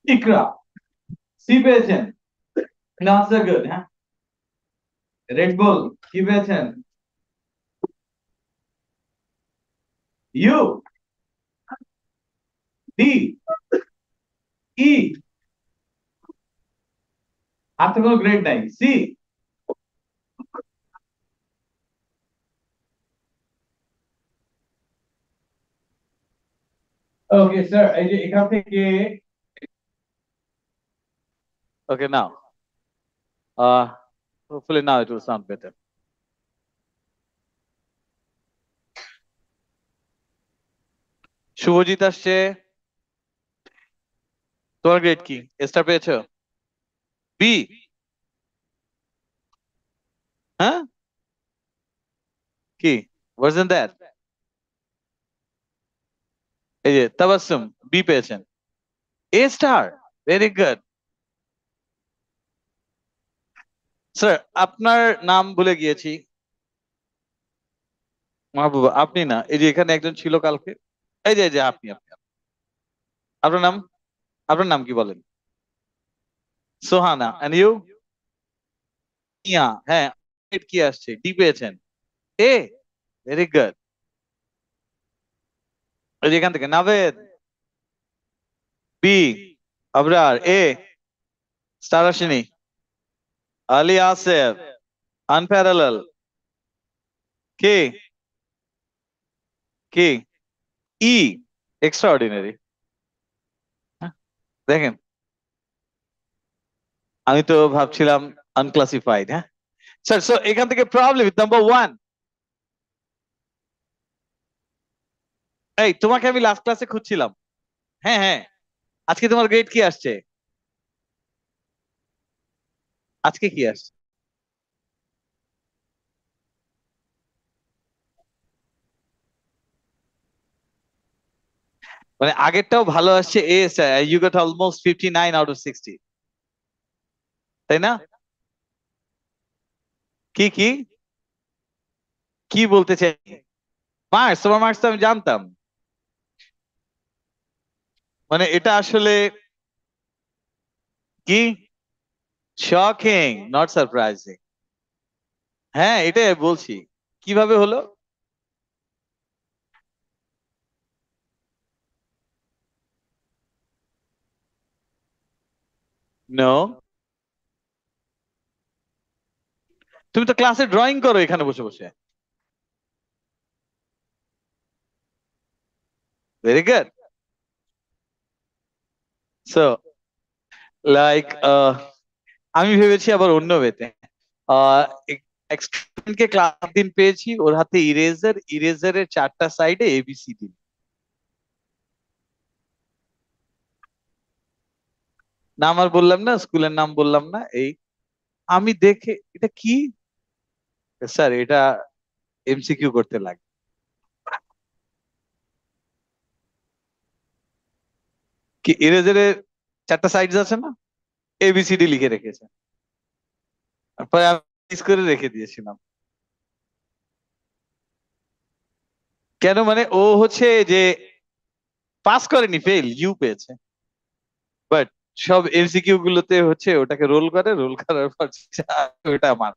ইকরা। C পেয়েছেন? Not so good. হ্যাঁ, red ball কি পেয়েছেন? ইউ, ডি, ই। আর তো কোনো গ্রেড নাই। সি। ওকে স্যার, এই যে এখান থেকে। Okay, now. Hopefully now it will sound better. Subhajit আসছে। তোমার গ্রেড কি? স্টার পেয়েছো? বি? হ্যাঁ, কি ভার্সন দ্যাট? এই যে তাবাসসুম বি পেয়েছেন। এ স্টার, ভেরি গুড। স্যার আপনার নাম ভুলে গিয়েছি। মাহবুবা আপনি না, এই যে এখানে একজন ছিল কালকে। এই যে আপনি। আপনার নাম? আপনার নাম কি বলেন? সোহানা। And you? মিয়া। হ্যাঁ, grade কি আসছে? ডি পেয়েছেন। A, very good. এই যে এখান থেকে Naved. B. Abrar. A. Star আসেনি। আলী আসেফ, আনপ্যারালাল। কে? কে? E, extraordinary. দেখেন, আমি তো ভাবছিলাম আনক্লাসিফাইড। হ্যাঁ স্যার, সো এখান থেকে প্রবলেম নাম্বার ওয়ান। এই তোমাকে আমি লাস্ট ক্লাসে খুঁজছিলাম। হ্যাঁ হ্যাঁ, আজকে তোমার গ্রেড কি আসছে? আজকে কি আসছে? মানে আগেরটাও ভালো আসছে। Uh you got almost 59 out of 60, তাই না? কি কি কি বলতে চাই? মার্কস, তোমার মার্কস তো আমি জানতাম। মানে এটা আসলে কি, শকিং নট সারপ্রাইজিং। হ্যাঁ এটাই বলছি। কিভাবে হলো? নো, তুমি তো ক্লাসে ড্রয়িং করো এখানে বসে বসে। Very good. সো লাইক আমি ভেবেছি আবার অন্য ওয়েতে। কে ক্লাস দিন পেয়েছি, ওর হাতে ইরেজার, ইরেজারের চারটা সাইডে এবিসিডি। নাম আর বললাম না, স্কুলের নাম বললাম না। এই আমি দেখে এটা কি, স্যার এটা এমসিকিউ করতে লাগে। কি ইরেজারের চারটা সাইড আছে না, এবিসিডি লিখে রেখেছে। তারপরে আমি মিস করে রেখে দিয়েছিলাম। কেন মানে ও হচ্ছে যে পাস করেনি, ফেল ইউ পেয়েছে। বাট সব এমসিকিউ গুলোতে হচ্ছে ওটাকে রোল করে, রোল করার পর ওটা আমার।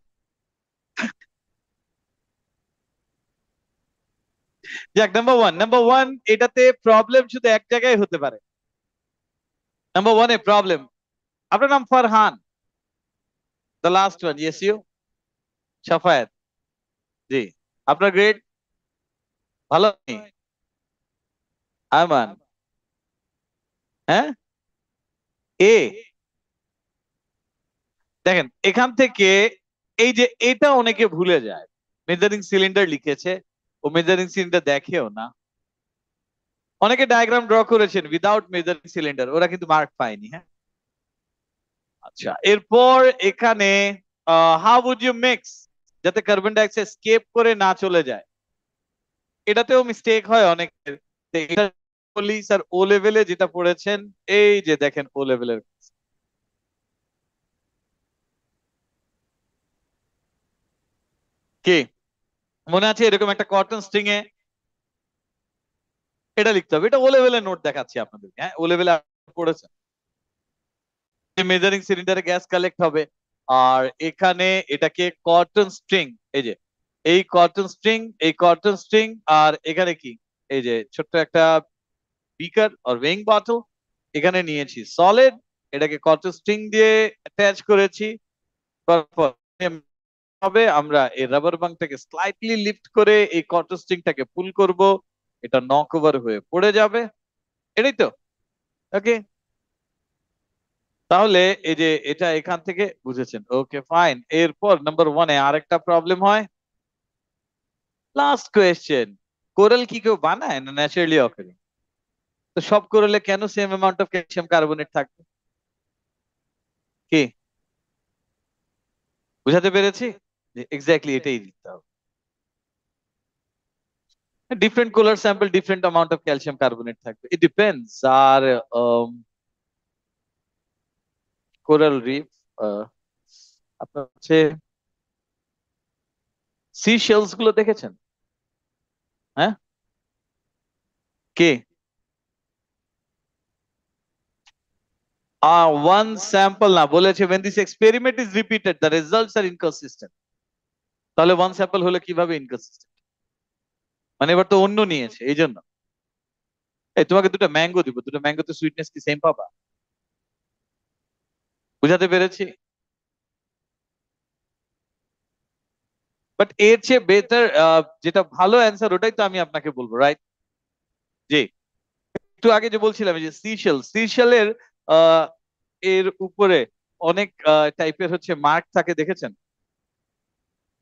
যাক, নাম্বার ওয়ান এটাতে প্রবলেম শুধু এক জায়গায় হতে পারে। নাম্বার ওয়ানে প্রবলেম। আপনার নাম Farhan, the last one, yes you. Safayet. জি। আপনার গ্রেড? ভালো নেই? আমান। হ্যাঁ, এ। দেখেন এখান থেকে, এই যে এটা অনেকে ভুলে যায়। মেজারিং সিলিন্ডার লিখেছে, ও মেজারিং সিলিন্ডার দেখেও না। অনেকে ডায়াগ্রাম ড্র করেছেন উইদাউট মেজারিং সিলিন্ডার, ওরা কিন্তু মার্ক পায়নি। হ্যাঁ, আচ্ছা এরপর এখানে হাউ উড ইউ মিক্স, যাতে কার্বন ডাইঅক্সাইড স্কেপ করে না চলে যায়। এটাতেও মিস্টেক হয় অনেকের। তো এটা বলি স্যার, ও লেভেলে যেটা পড়েছেন, এই যে দেখেন ও লেভেলের কি মনে আছে, এরকম একটা কটন স্ট্রিং এ এটা লিখতে হবে। এটা ও লেভেলের নোট দেখাচ্ছি আপনাদের। হ্যাঁ, ও লেভেলে পড়েছেন। মেজারিং সিলিন্ডারে গ্যাস কালেক্ট হবে, আর এখানে এটাকে কটন স্ট্রিং, এই যে এই কটন স্ট্রিং, আর এখানে কি এই যে ছোট্ট একটা বিকার আর ওয়েইং বটল, এখানে নিয়েছি সলিড, এটাকে কটন স্ট্রিং দিয়ে অ্যাটাচ করেছি। হবে আমরা এই রাবার বাংটাকে স্লাইটলি লিফট করে এই কটন স্ট্রিংটাকে পুল করব, এটা নক ওভার হয়ে পড়ে যাবে, এটাই তো। ওকে, তাহলে এই যে এটা এখান থেকে বুঝেছেন, ওকে ফাইন। এরপর নাম্বার 1-এ আরেকটা প্রবলেম হয়, লাস্ট কোয়েশ্চেন, কোরাল কি কেউ বানায় না ন্যাচারালি অকারিং? তো সব কোরালে কেন same amount of calcium carbonate থাকবে? কি বুঝাতে পেরেছি? যে এক্স্যাক্টলি এটাই দিতে হবে। Different coral sample different amount of calcium carbonate থাকবে, ইট ডিপেন্ডস। আর কোরাল রিফ আপনার হচ্ছে সি শেলস গুলো দেখেছেন? হ্যাঁ, কে? ওয়ান স্যাম্পল না, বলেছে when this experiment is repeated the results are inconsistent। তাহলে ওয়ান স্যাম্পল হলে কিভাবে ইনকনসিস্টেন্ট? মানে এবার তো অন্য নিয়েছে এই জন্য। এই তোমাকে দুটো ম্যাঙ্গো দিব, দুটো ম্যাঙ্গোতে সুইটনেস কি সেম পাবা? বুঝাতে পেরেছি? বাট এর চেয়ে বেটার, যেটা ভালো অ্যান্সার ওটাই তো আমি আপনাকে বলবো, রাইট? জি, একটু আগে যে বলছিলাম যে সিশেলের এর উপরে অনেক টাইপের হচ্ছে মার্ক থাকে, দেখেছেন?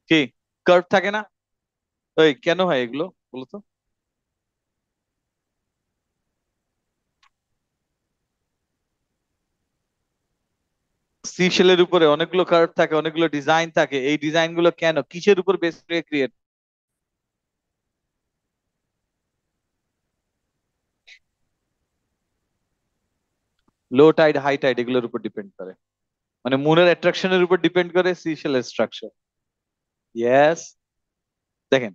কি কার্ভ থাকে না? ওই কেন হয় এগুলো বলতো? সিশেলের উপরে অনেকগুলো কার্ভ থাকে, অনেকগুলো ডিজাইন থাকে, এই ডিজাইন গুলো কেন, কিসের উপর বেস করে create? Low tide, high tide এগুলোর উপর ডিপেন্ড করে, মানে মুনের অ্যাট্রাকশনের উপর ডিপেন্ড করে সিশেলের স্ট্রাকচার। ইয়েস, দেখেন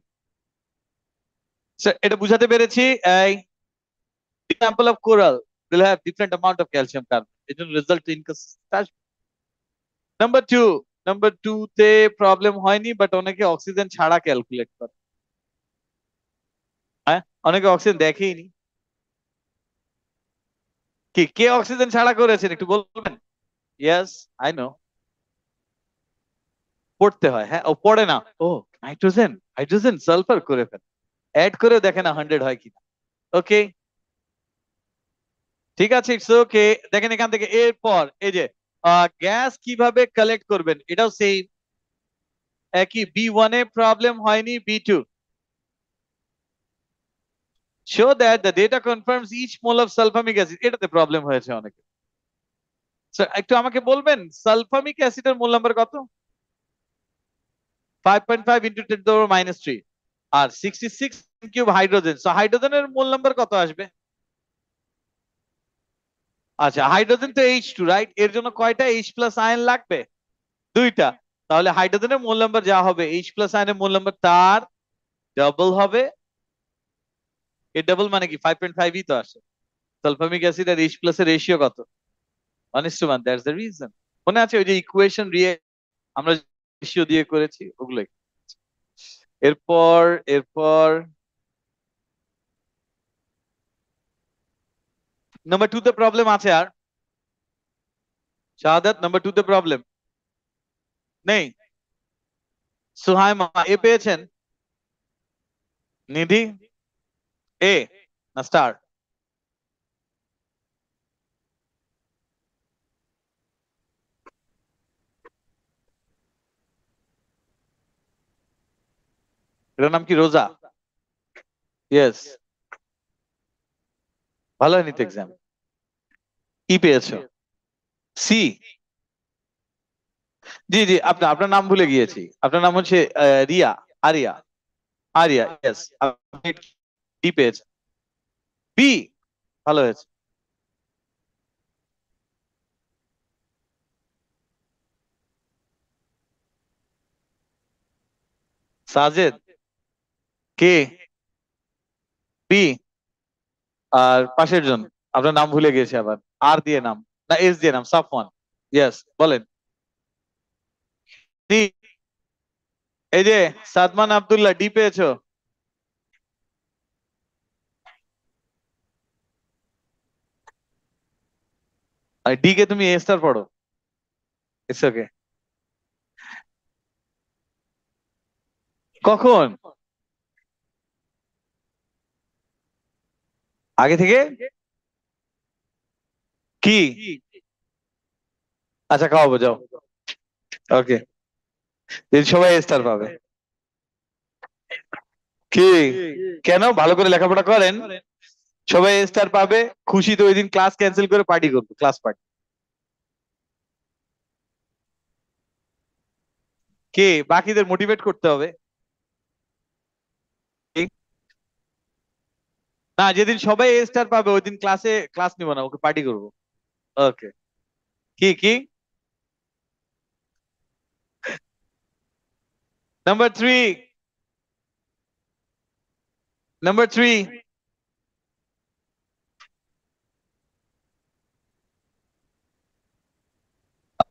এটা বুঝাতে পেরেছি। এই example of coral will have different amount of calcium carbonate, it will result in inconsistent। Number 2 তে প্রবলেম হয়নি, বাট অনেকে অক্সিজেন ছাড়া ক্যালকুলেট করে। হ্যাঁ, অনেকে অক্সিজেন দেখেইনি। কি কে অক্সিজেন ছাড়া করেছেন একটু বলবেন? Yes, I know. পড়তে হয়, হ্যাঁ, ও পড়ে না। ও নাইট্রোজেন, হাইড্রোজেন, সালফার করে ফেলে, অ্যাড করেও দেখে না 100 হয় কিনা। ওকে, ঠিক আছে, ইটস ওকে। দেখেন এখান থেকে এরপর এই যে গ্যাস কিভাবে কালেক্ট করবেন, এটাও সেই একই। B1-এ প্রবলেম হয়নি, B2 show that the data confirms each mole of sulfamic acid, এটাতে প্রবলেম হয়েছে অনেকে। So, একটু আমাকে বলবেন সালফামিক অ্যাসিডের মোল নাম্বার কত? 5.5 into 10⁻³ আর 66 কিউব হাইড্রোজেন, সো হাইড্রোজেনের মোল নাম্বার কত আসবে? আচ্ছা, হাইড্রোজেন তো H2, রাইট? এর জন্য কয়টা H প্লাস আয়ন লাগবে? দুইটা। তাহলে হাইড্রোজেনের মোল নাম্বার যা হবে, H প্লাস আয়নের মোল নাম্বার তার ডাবল হবে। এর ডাবল মানে কি 5.5ই তো আসে। সালফামিক অ্যাসিড আর H প্লাস এর রেশিও কত? 1:1, দ্যাটস দ্য রিজন। মনে আছে ওই যে ইকুয়েশন আমরা রেশিও দিয়ে করেছি ওগুলোই। এরপর এরপর নাম্বার 2 তে প্রবলেম আছে আর? শাহাদাত, নাম্বার 2 তে প্রবলেম নেই? সুহাইমা এ পেয়েছেন? নিধি এ না স্টার? এটার নাম কি? রোজা? ইয়েস, ভালো হয়নি তো এক্সাম। কি পেয়েছো? সি? জি জি, আপনার আপনার নাম ভুলে গিয়েছি, আপনার নাম হচ্ছে রিয়া, আরিয়া, আরিয়া, ইয়েস। আপনি ডি পেয়েছেন। বি, ভালো হয়েছে। সাজেদ, কে? বি? আর পাশের জন আপনার নাম ভুলে গেছে আবার, আর দিয়ে নাম না এস দিয়ে নাম, সাফওয়ান। ইয়েস, বলেন। ডি। এই যে সাদমান আব্দুল্লাহ, ডি পেয়েছো? আর ডি কে তুমি এ স্টার পড়ো। It's okay. কখন? আগে থেকে? কি? আচ্ছা, খাওয়াবো, যাও। ওকে। সবাই স্টার পাবে। কি? কেন? ভালো করে লেখাপড়া করেন, সবাই স্টার পাবে। খুশিতে ওই দিন ক্লাস ক্যান্সেল করে পার্টি করবো, ক্লাস পার্টি। কে? বাকিদের মোটিভেট করতে হবে। কি? না, যেদিন সবাই স্টার পাবে ওই দিন ক্লাসে ক্লাস নিব না, ওকে পার্টি করবো। ওকে। কি কি? Number three. Number three.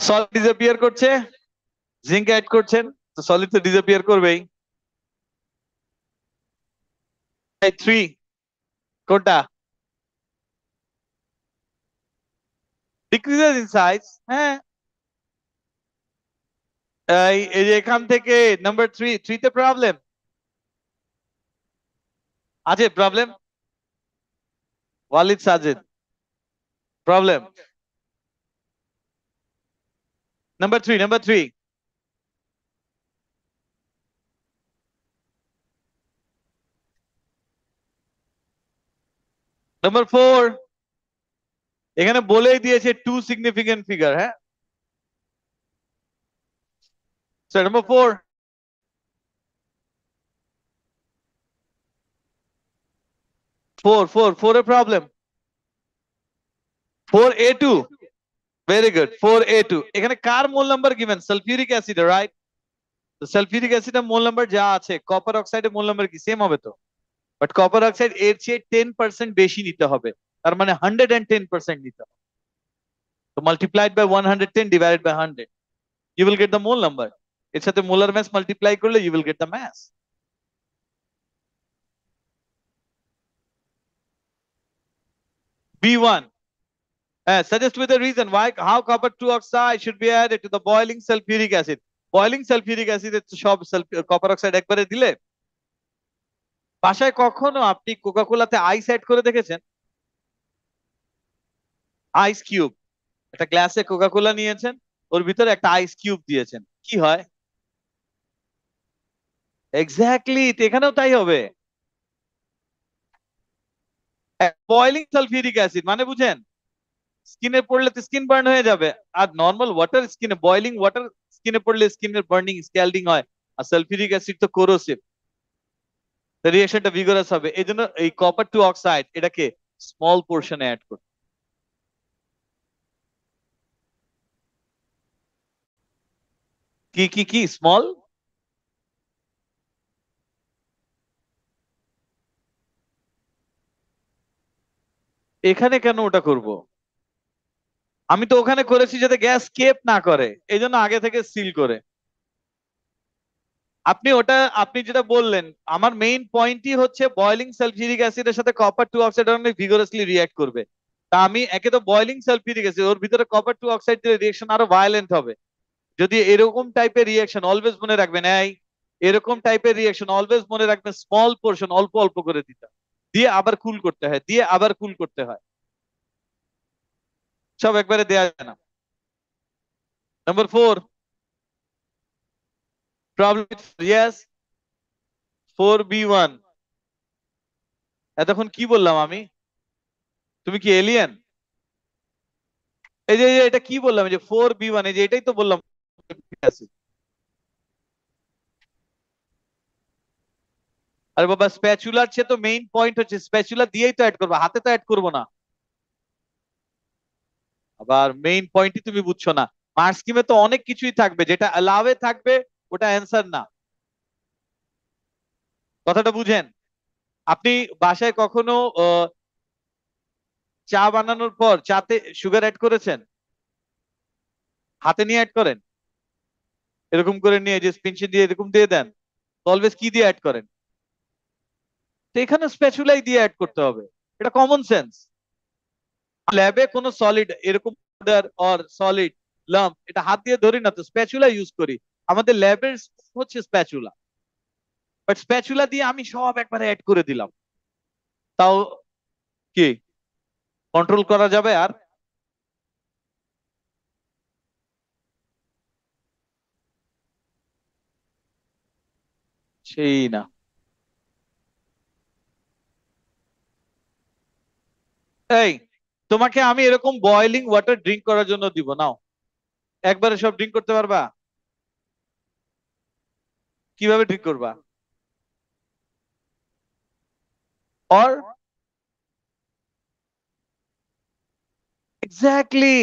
Solid disappear করছে, জিঙ্ক অ্যাড করছেন, তো সলিড তো ডিসঅ্যাপিয়ার করবেই। থ্রি। কোনটা? ডিক্রিজেস ইন সাইজ, হ্যাঁ। এই যে এখান থেকে নাম্বার থ্রি, থ্রিতে প্রবলেম আছে। Problem? Walid Sajed, problem. Number three, number three. Number four. এখানে বলেই দিয়েছে টু সিগনিফিকেন্ট ফিগার, হ্যাঁ। Number four. Four four four A problem. Four A two. Very good, four A two. এখানে কার mole number given? Sulphuric acid, right? তো sulphuric অ্যাসিডের mole number যা আছে, কপার অক্সাইডের মোল নাম্বার কি সেম হবে তো? বাট কপার অক্সাইড এর চেয়ে 10% বেশি নিতে হবে, তার মানে 110% নিতে হবে। তো multiplied by 110 divided by 100, you will get the mole number. এর সাথে মোলার মাস মাল্টিপ্লাই করলে you will get the mass. B1. Suggest with a reason why how copper 2 oxide should be added to the boiling sulfuric acid. Boiling sulfuric acid এর সব copper oxide একবারে দিলে। বাসায় কখনো আপনি কোকা কোলাতে আইস add করে দেখেছেন? Ice cube. একটা গ্লাসে কোকা কোলা নিয়েছেন, ওর ভিতরে একটা আইস কিউব দিয়েছেন, কি হয়? এক্স্যাক্টলি, এখানেও তাই হবে। বয়লিং সালফিউরিক অ্যাসিড মানে বুঝেন? স্কিনে পড়লে তো স্কিন বার্ন হয়ে যাবে। আর নর্মাল ওয়াটার স্কিনে, বয়লিং ওয়াটার স্কিনে পড়লে স্কিনের বার্নিং, স্ক্যালডিং হয়। আর সালফিউরিক অ্যাসিড তো কোরোসিভ, রিঅ্যাকশনটা ভিগোরাস হবে। এই জন্য এই কপার টু অক্সাইড এটাকে স্মল পোর্শনে অ্যাড করতে। কি কি কি স্মল? এখানে কেন ওটা করব? আমি তো ওখানে করেছি যাতে গ্যাস কেপ না করে, এই জন্য আগে থেকে সিল করে। আপনি ওটা, আপনি যেটা বললেন, আমার মেইন পয়েন্টই হচ্ছে বয়লিং সালফিউরিক অ্যাসিডের সাথে কপার টু অক্সাইড অনেক ভিগোরাসলি রিঅ্যাক্ট করবে। তা আমি একে তো বয়লিং সালফিউরিক অ্যাসিড, ওর ভিতরে কপার টু অক্সাইড দিলে রিঅ্যাকশন আরো ভায়োলেন্ট হবে। যদি এরকম টাইপের রিঅ্যাকশন অলওয়েজ মনে রাখবেন, এরকম টাইপের রিঅ্যাকশন অলওয়েজ মনে রাখবেন, স্মল পোর্শন, অল্প অল্প করে দিতে হয়, দিয়ে আবার কুল করতে হয়, দিয়ে আবার কুল করতে হয়, সব একবারে দেয়া যায় না। Number four, problem. Yes, 4B1। এতক্ষণ কি বললাম আমি? তুমি কি এলিয়েন? এই যে এটা কি বললাম, এই যে 4B1, এই যে এটাই তো বললাম। আরে বাবা, স্প্যাচুলার চেয়ে তো মেইন পয়েন্ট হচ্ছে স্প্যাচুলা দিয়েই তো অ্যাড করবো, হাতে তো অ্যাড করবো না। আবার মেইন পয়েন্টই তুমি বুঝছো না। মার্কস স্কিমে তো অনেক কিছুই থাকবে, যেটা অ্যালাওয়ে থাকবে ওটা অ্যান্সার না। কথাটা বুঝেন। আপনি বাসায় কখনো চা বানানোর পর চাতে সুগার অ্যাড করেছেন? হাতে নিয়ে অ্যাড করেন, এরকম করে নিয়ে যে স্পিনশিট দিয়ে এরকম দিয়ে দেন, অলওয়েজ কি দিয়ে অ্যাড করেন? তো এখানে স্প্যাচুলাই দিয়ে অ্যাড করতে হবে, এটা কমন সেন্স। ল্যাবে কোনো সলিড এরকম অর সলিড লাম্প এটা হাত দিয়ে ধরি না, তো স্প্যাচুলা ইউজ করি। আমাদের ল্যাবের হচ্ছে স্প্যাচুলা, বাট স্প্যাচুলা দিয়ে আমি সব একবারে অ্যাড করে দিলাম, তাও কি কন্ট্রোল করা যাবে? আর সেই না। এই, তোমাকে আমি এরকম বয়লিং ওয়াটার ড্রিঙ্ক করার জন্য দিব, নাও একবারে সব ড্রিঙ্ক করতে পারবা? কিভাবে ড্রিঙ্ক করবা? Or exactly,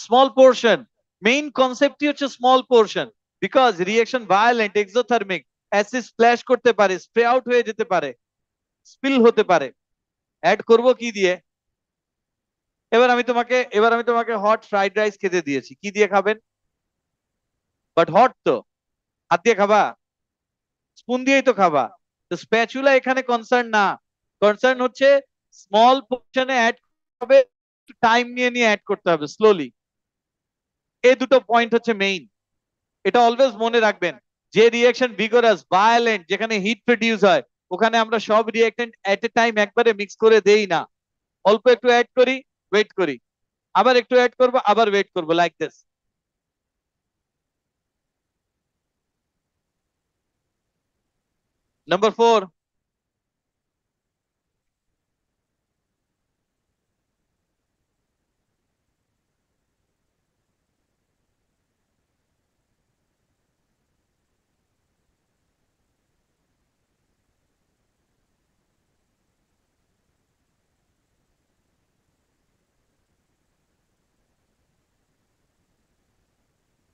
small portion. Main কনসেপ্টই হচ্ছে small portion, because reaction violent, exothermic, acid splash করতে পারে, স্প্রে আউট হয়ে যেতে পারে, স্পিল হতে পারে। অ্যাড করব কি দিয়ে? এবার আমি তোমাকে হট ফ্রাইড রাইস খেতে দিয়েছি, কি দিয়ে খাবেন? বাট হট তো, হাত দিয়ে খাবা? স্পুন দিয়েই তো খাবা। তো স্প্যাচুলা এখানে কনসার্ন না, কনসার্ন হচ্ছে স্মল পোর্শনে অ্যাড হবে, টাইম নিয়ে নিয়ে অ্যাড করতে হবে, স্লোলি। এই দুটো পয়েন্ট হচ্ছে মেইন, এটা অলওয়েজ মনে রাখবেন। যে রিঅ্যাকশন ভিগোরাস ভায়োলেন্ট, যেখানে হিট প্রডিউস হয়, ওখানে আমরা সব রিঅ্যাকটেন্ট এট এ টাইম একবারে মিক্স করে দেই না, অল্প একটু অ্যাড করি, ওয়েট করি, আবার একটু অ্যাড করব, আবার ওয়েট করব, like this. Number 4,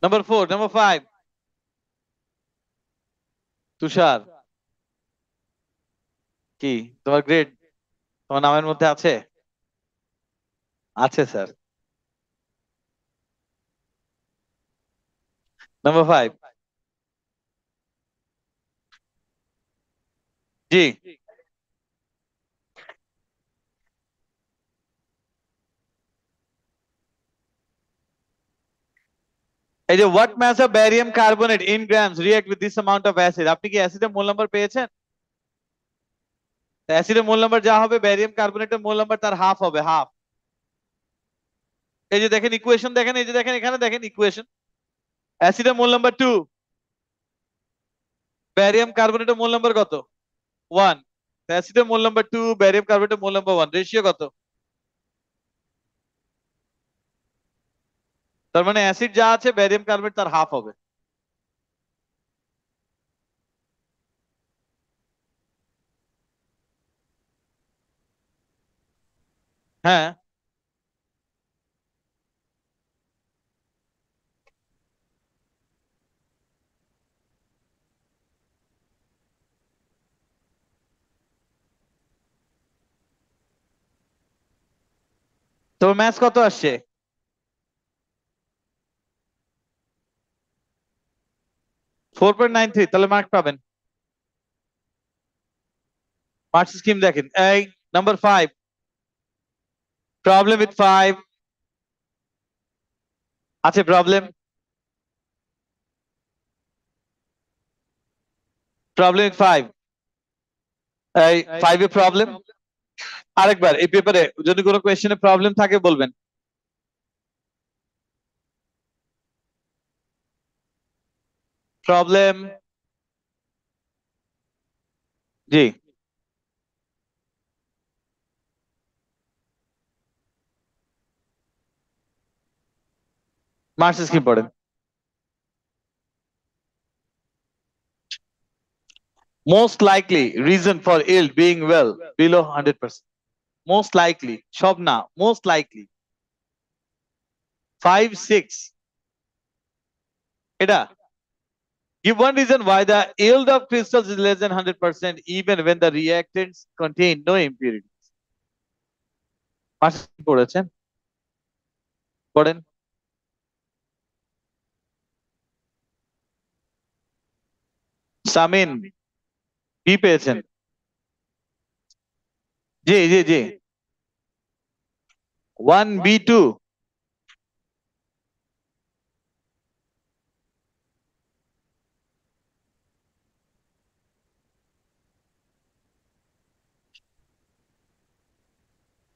number 4, number 5। তুষার, কি তোমার গ্রেড তোমার নামের মধ্যে আছে? আছে স্যার। নাম্বার 5। জি। এই যে what mass of barium carbonate in grams react with this amount of acid, আপনি কি অ্যাসিডের মোল নাম্বার পেয়েছেন? অ্যাসিডের মোল নাম্বার যা হবে, ব্যারিয়াম কার্বনেটের মোল নাম্বার তার হাফ হবে, হাফ। এই যে দেখেন ইকুয়েশন, দেখেন এই যে দেখেন এখানে দেখেন ইকুয়েশন, অ্যাসিডের মোল নাম্বার 2, ব্যারিয়াম কার্বনেটের মোল নাম্বার কত? 1। অ্যাসিডের মোল নাম্বার 2, ব্যারিয়াম কার্বনেটের মোল নাম্বার 1, রেশিও কত? তার মানে অ্যাসিড যা আছে ব্যারিয়াম কার্বনেট তার হাফ হবে। হ্যাঁ, তোমার ম্যাথস কত আসছে? 4.93, তাহলে মার্ক পাবেন। মার্কস স্কিম দেখেন, এই নাম্বার 5, প্রবলেম উইথ 5 আছে, প্রবলেম, প্রবলেম উইথ 5, এই 5 এ প্রবলেম। আরেকবার এই পেপারে যদি কোনো কোয়েশ্চেনে প্রবলেম থাকে বলবেন। প্রবলেম, জি। মার্কস স্কিম পড়েন। Most likely reason for yield being well below 100%, most likely, সব না, মোস্ট লাইকলি 5 6 এটা। Give one reason why the yield of crystals is less than 100% even when the reactants contain no impurities. Marks পড়েছেন, পড়েন। সামিন কি পেয়েছেন? জি জি জি, 1B2।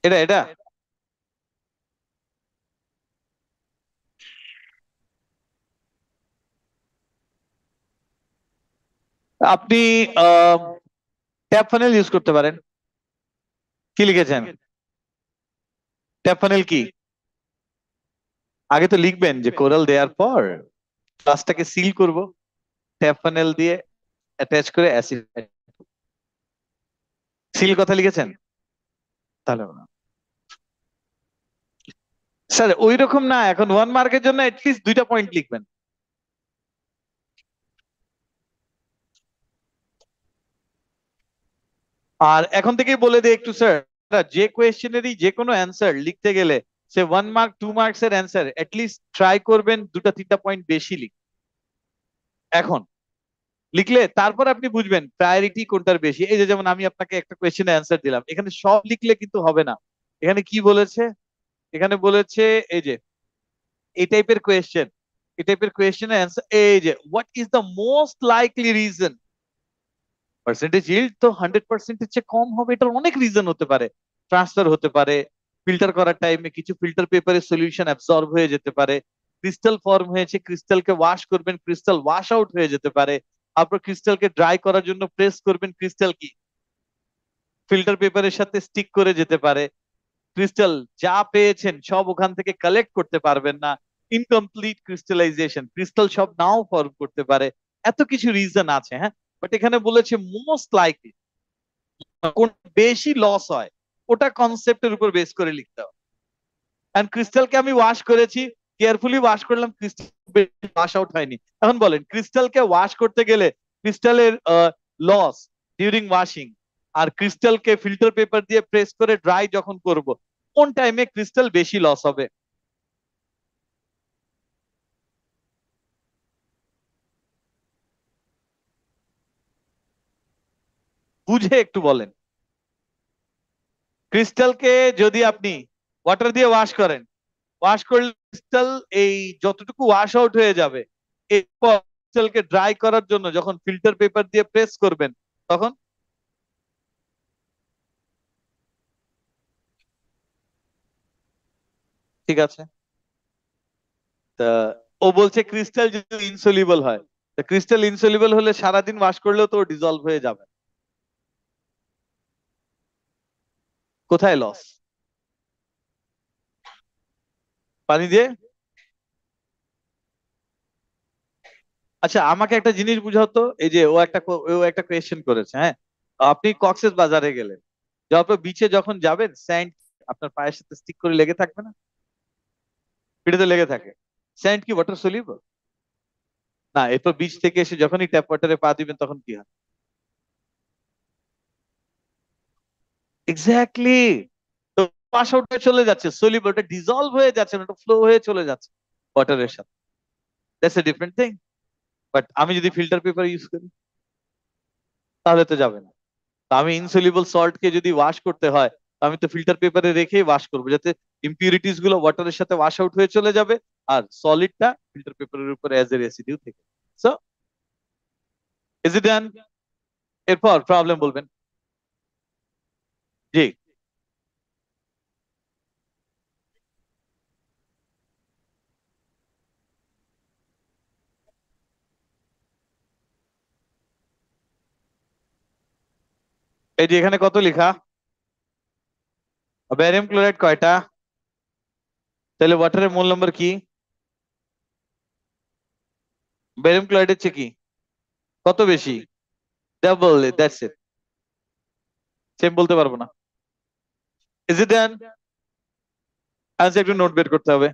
এটা এটা আপনি ট্যাপ ফানেল ইউজ করতে পারেন। কি লিখেছেন? ট্যাপ ফানেল কি? আগে তো লিখবেন যে কোরাল দেওয়ার পর ক্লাসটাকে সিল করব, ট্যাপ ফানেল দিয়ে অ্যাটাচ করে অ্যাসিড। সিল কথা লিখেছেন? তাহলে হবে না। স্যার ওই রকম না, এখন 1 মার্কের জন্য অ্যাটলিস্ট 2টা পয়েন্ট লিখবেন। আর এখন থেকেই বলে দিই একটু স্যার, যে কোয়েশ্চেনেরই যে কোনো অ্যান্সার লিখতে গেলে, সে 1 মার্ক 2 মার্কস এর অ্যান্সার অ্যাটলিস্ট ট্রাই করবেন 2টা 3টা পয়েন্ট বেশি লিখ। এখন লিখলে তারপর আপনি বুঝবেন প্রায়োরিটি কোনটার বেশি। এই যে যেমন আমি আপনাকে একটা কোয়েশ্চেনের অ্যান্সার দিলাম, এখানে সব লিখলে কিন্তু হবে না। এখানে কি বলেছে? এখানে বলেছে এই যে এই টাইপের কোয়েশ্চেন, এই টাইপের কোয়েশ্চেনের অ্যান্সার এই যে what is the most likely reason. Percentage yield তো 100%-এর চেয়ে কম হবে, এটার অনেক রিজন হতে পারে। ট্রান্সফার হতে পারে, ফিল্টার করার টাইমে কিছু ফিল্টার পেপারের সলিউশন অ্যাবজর্ব হয়ে যেতে পারে, ক্রিস্টাল ফর্ম হয়েছে, ক্রিস্টালকে ওয়াশ করবেন, ক্রিস্টাল ওয়াশ আউট হয়ে যেতে পারে, আপনার ক্রিস্টালকে ড্রাই করার জন্য প্রেস করবেন, ক্রিস্টাল কি ফিল্টার পেপারের সাথে স্টিক করে যেতে পারে, ক্রিস্টাল যা পেয়েছেন সব ওখান থেকে কালেক্ট করতে পারবেন না, ইনকমপ্লিট ক্রিস্টালাইজেশন, ক্রিস্টাল সব নাও ফর্ম করতে পারে। এত কিছু রিজন আছে, হ্যাঁ। বাট এখানে বলেছে মোস্ট লাইকলি কোন বেশি লস হয়, ওটা কনসেপ্টের উপর বেস করে লিখতে হবে। এন্ড ক্রিস্টালকে আমি ওয়াশ করেছি, কেয়ারফুলি ওয়াশ করলাম, ক্রিস্টাল ওয়াশ আউট হয়নি। এখন বলেন ক্রিস্টালকে ওয়াশ করতে গেলে ক্রিস্টালের লস ডিউরিং ওয়াশিং, আর ক্রিস্টালকে ফিল্টার পেপার দিয়ে প্রেস করে ড্রাই যখন করব, কোন টাইমে ক্রিস্টাল বেশি লস হবে? বুঝে একটু বলেন। ক্রিস্টালকে যদি আপনি ওয়াটার দিয়ে ওয়াশ করেন, ওয়াশ করলে ক্রিস্টাল এই যতটুকু ওয়াশ আউট হয়ে যাবে, এরপর ক্রিস্টালকে ড্রাই করার জন্য যখন ফিল্টার পেপার দিয়ে প্রেস করবেন তখন, ঠিক আছে। তা ও বলছে ক্রিস্টাল যদি ইনসলিবল হয়, তা ক্রিস্টাল ইনসলিবল হলে সারাদিন ওয়াশ করলেও তো ডিজলভ হয়ে যাবে। কোথায় লস? পানি দিয়ে। আচ্ছা আমাকে একটা জিনিস বুঝাও তো, এই যে ও একটা কোয়েশ্চেন করেছে, হ্যাঁ। আপনি কক্সেস বাজারে গেলেন, যখন বিচে যখন যাবেন, স্যান্ড আপনার পায়ের সাথে স্টিক করে লেগে থাকবে না? পিঠে তো লেগে থাকে। স্যান্ড কি ওয়াটার সলিউবল? না, এরপর বিচ থেকে এসে যখনই ট্যাপ ওয়াটারে পা দিবেন তখন কি হয়? এক্স্যাক্টলি। তো পাস আউট হয়ে চলে যাচ্ছে, সলিউবল, ওটা ডিজলভ হয়ে যাচ্ছে না, ওটা ফ্লো হয়ে চলে যাচ্ছে ওয়াটারের সাথে। That's a different thing. But আমি যদি ফিল্টার পেপার ইউজ করি তাহলে তো যাবে না। তো আমি ইনসলিবল সল্ট কে যদি ওয়াশ করতে হয়, তো আমি তো ফিল্টার পেপারে রেখেই ওয়াশ করবো, যাতে ইম্পিউরিটিস গুলো ওয়াটারের সাথে ওয়াশ আউট হয়ে চলে যাবে, আর সলিডটা ফিল্টার পেপারের উপরে অ্যাজ এ রেসিডিউ থেকে। সো ইজ ইট ডান? এরপর প্রবলেম বলবেন। জি। এই যে এখানে কত লেখা? ব্যারিয়াম ক্লোরাইড কয়টা? তাহলে ওয়াটারের মোল নাম্বার কি? ব্যারিয়াম ক্লোরাইডের চেয়ে কি কত বেশি? ডাবল। That's it. সেম বলতে পারবো না। Is it done? আনসার একটু নোট বের করতে হবে।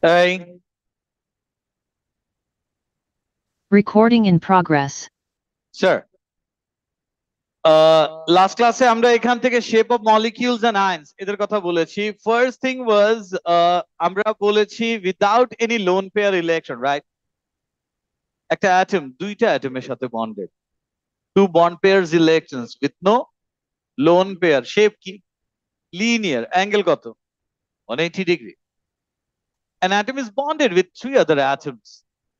এই Recording in progress. Sir last ক্লাসে আমরা এখান থেকে shape of molecules and ions এদের কথা বলেছি। ফার্স্ট থিং ওয়াজ আমরা বলেছি without any lone pair electron, right? একটা অ্যাটম দুইটা অ্যাটমের সাথে bonded, two bond pairs electrons with no lone pair. Shape কি? লিনিয়ার। অ্যাঙ্গেল কত? 180 degree. An atom is bonded with three other atoms,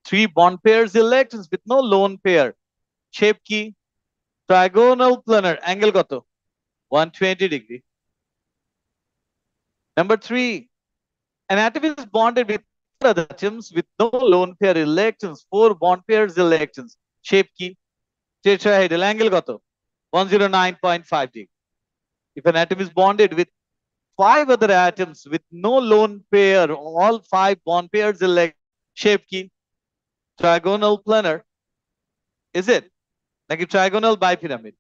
three bond pairs electrons with no lone pair. Shape কি? Trigonal planar. Angle কত? 120 degree. Number 3, an atom is bonded with four other atoms with no lone pair electrons, four bond pairs electrons. Shape কি? Tetrahedral. Angle কত? 109.5 degree. If an atom is bonded with five other atoms with no lone pair, all five bond pairs elect, shape কি? Trigonal planar. Is it? নাকি trigonal bipyramid?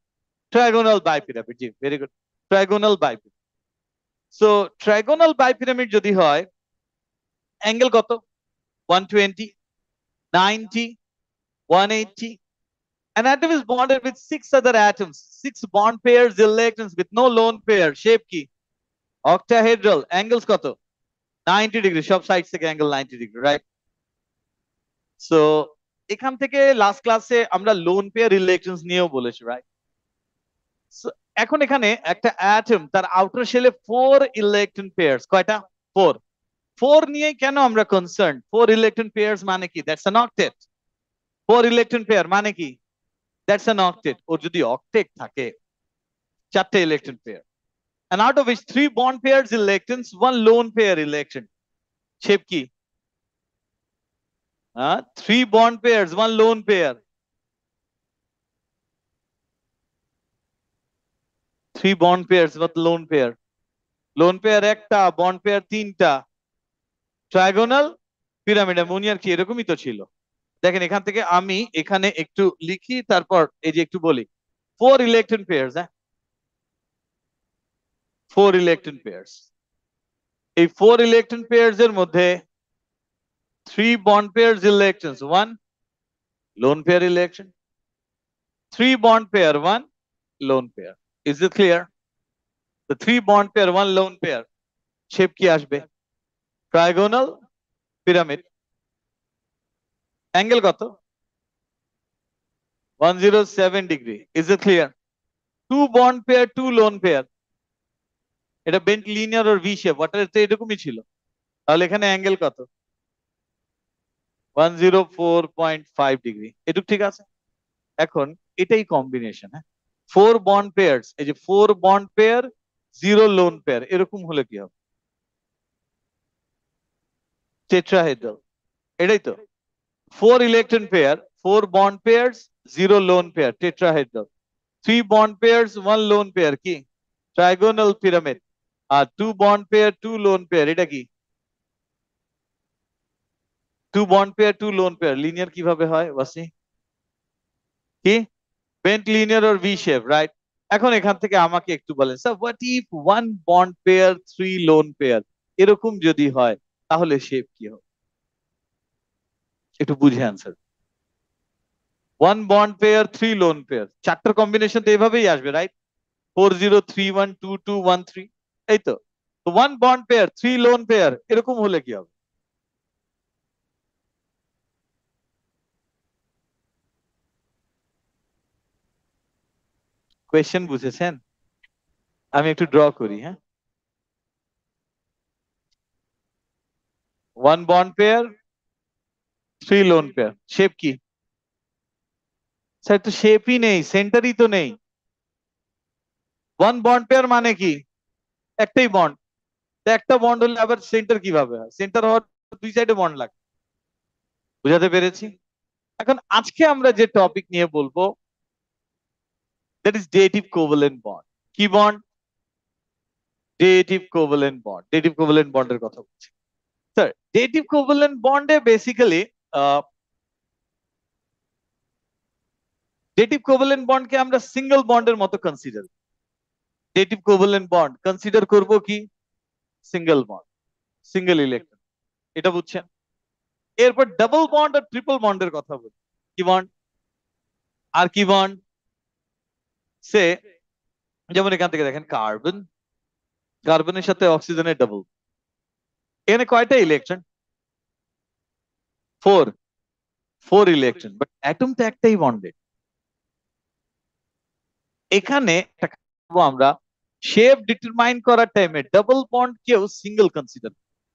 Trigonal bipyramid, জি, very good. Trigonal bipyramid. So trigonal bipyramid যদি হয়, angle কত? 120, 90, 180. An atom is bonded with six other atoms, six bond pairs electrons with no lone pair. Shape কি? Octahedral. Angles কত? 90 degree. সব sides থেকে angle 90 degree, right? So এখান থেকে last ক্লাসে আমরা লোন পেয়ার ইলেকট্রনস নিয়েও বলেছি, রাইট? এখন এখানে একটা অ্যাটম তার আউটার শেলে ফোর ইলেকট্রন পেয়ারস, কয়টা? ফোর। ফোর নিয়ে কেন আমরা কনসার্ন? ফোর ইলেকট্রন পেয়ারস মানে কি? That's an octet. Four electron pair মানে কি? That's an octet. ও যদি অক্টেট থাকে, চারটে electron pair, and out of which three bond pairs electrons, one lone pair electron. Shape কি? Three bond pairs, one lone pair. Three bond pairs, what lone pair? Lone pair একটা, bond pair তিনটা। Trigonal pyramid. অ্যামোনিয়ার কি এরকমই তো ছিল। দেখেন এখান থেকে আমি এখানে একটু লিখি, তারপর এই যে একটু বলি। ফোর ইলেকট্রন পেয়ার্স, হ্যাঁ, ফোর ইলেকট্রন পেয়ার্স। এই ফোর ইলেকট্রন পেয়ার্স এর মধ্যে three bond pairs electrons, one lone pair electron, three bond pair, one lone pair. Is it clear? The three bond pair, one lone pair. Shape কি আসবে? Trigonal pyramid. Angle কত? 107 degree. Is it clear? Two bond pair, two lone pair. এটা bent linear আর V shape, water তো এরকমই ছিল। তাহলে এখানে অ্যাঙ্গেল কত? 104.5 ডিগ্রি। এটুক ঠিক আছে? এখন এটাই কম্বিনেশন, হ্যাঁ, ফোর বন্ড পেয়ারস। এই যে four bond pair, zero lone pair, এরকম হলে কি হবে? টেট্রাহেড্রাল। এটাই তো। Four electron pair, four bond pairs, zero lone pair, tetrahedral. Three bond pairs, one lone pair, কি? Trigonal pyramid. আর two bond pair, two lone pair, এটা কি? Two bond pair, two lone pair. Linear কিভাবে হয় ওয়াসি? কি? Bent linear আর V shape, right? এখন এখান থেকে আমাকে একটু বলেন, sir what if one bond pair, three lone pair, এরকম যদি হয় তাহলে শেপ কি হবে? একটু বুঝে answer. One bond pair, three lone pair, চারটার কম্বিনেশন তো এভাবেই আসবে, রাইট? 40312213, এই তো। One bond pair, three lone pair, এরকম হলে কি হবে? কোয়েশ্চেন বুঝেছেন? আমি একটু ড্র করি, হ্যাঁ। One bond pair, three lone pair, shape কি? স্যার তো শেপই নেই, সেন্টারই তো নেই। ওয়ান বন্ড পেয়ার মানে কি? একটাই বন্ড। একটা বন্ড হলে আবার সেন্টার কিভাবে হয়? সেন্টার হওয়ার দুই সাইডে বন্ড লাগে। বুঝাতে পেরেছি? এখন আজকে আমরা যে টপিক নিয়ে বলবো, that is dative covalent bond. কি bond? Dative covalent bond. Dative covalent বন্ডের কথা বলছি। স্যার ডেটিভ কোভ্যালেন্ট বন্ডে বেসিক্যালি ডেটিভ কোভ্যালেন্ট বন্ডকে আমরা সিঙ্গেল বন্ডের মতো consider. Dative covalent bond consider করব কি? Single bond, single electron. এটা বুঝছেন? এরপর ডাবল বন্ড আর ট্রিপল বন্ডের কথা বলি। কি বন্ড আর কি বন্ড? সে যেমন এখান থেকে দেখেন কার্বন, কার্বনের সাথে অক্সিজেনের ডাবল। এখানে কয়টা ইলেকট্রন? 4, 4 ইলেকট্রন, বাট অ্যাটম তো একটাই বন্ডে। এখানে একটা কাজ করবো আমরা, শেপ ডিটারমাইন করার টাইমে ডাবল বন্ড কেও সিঙ্গেল কনসিডার,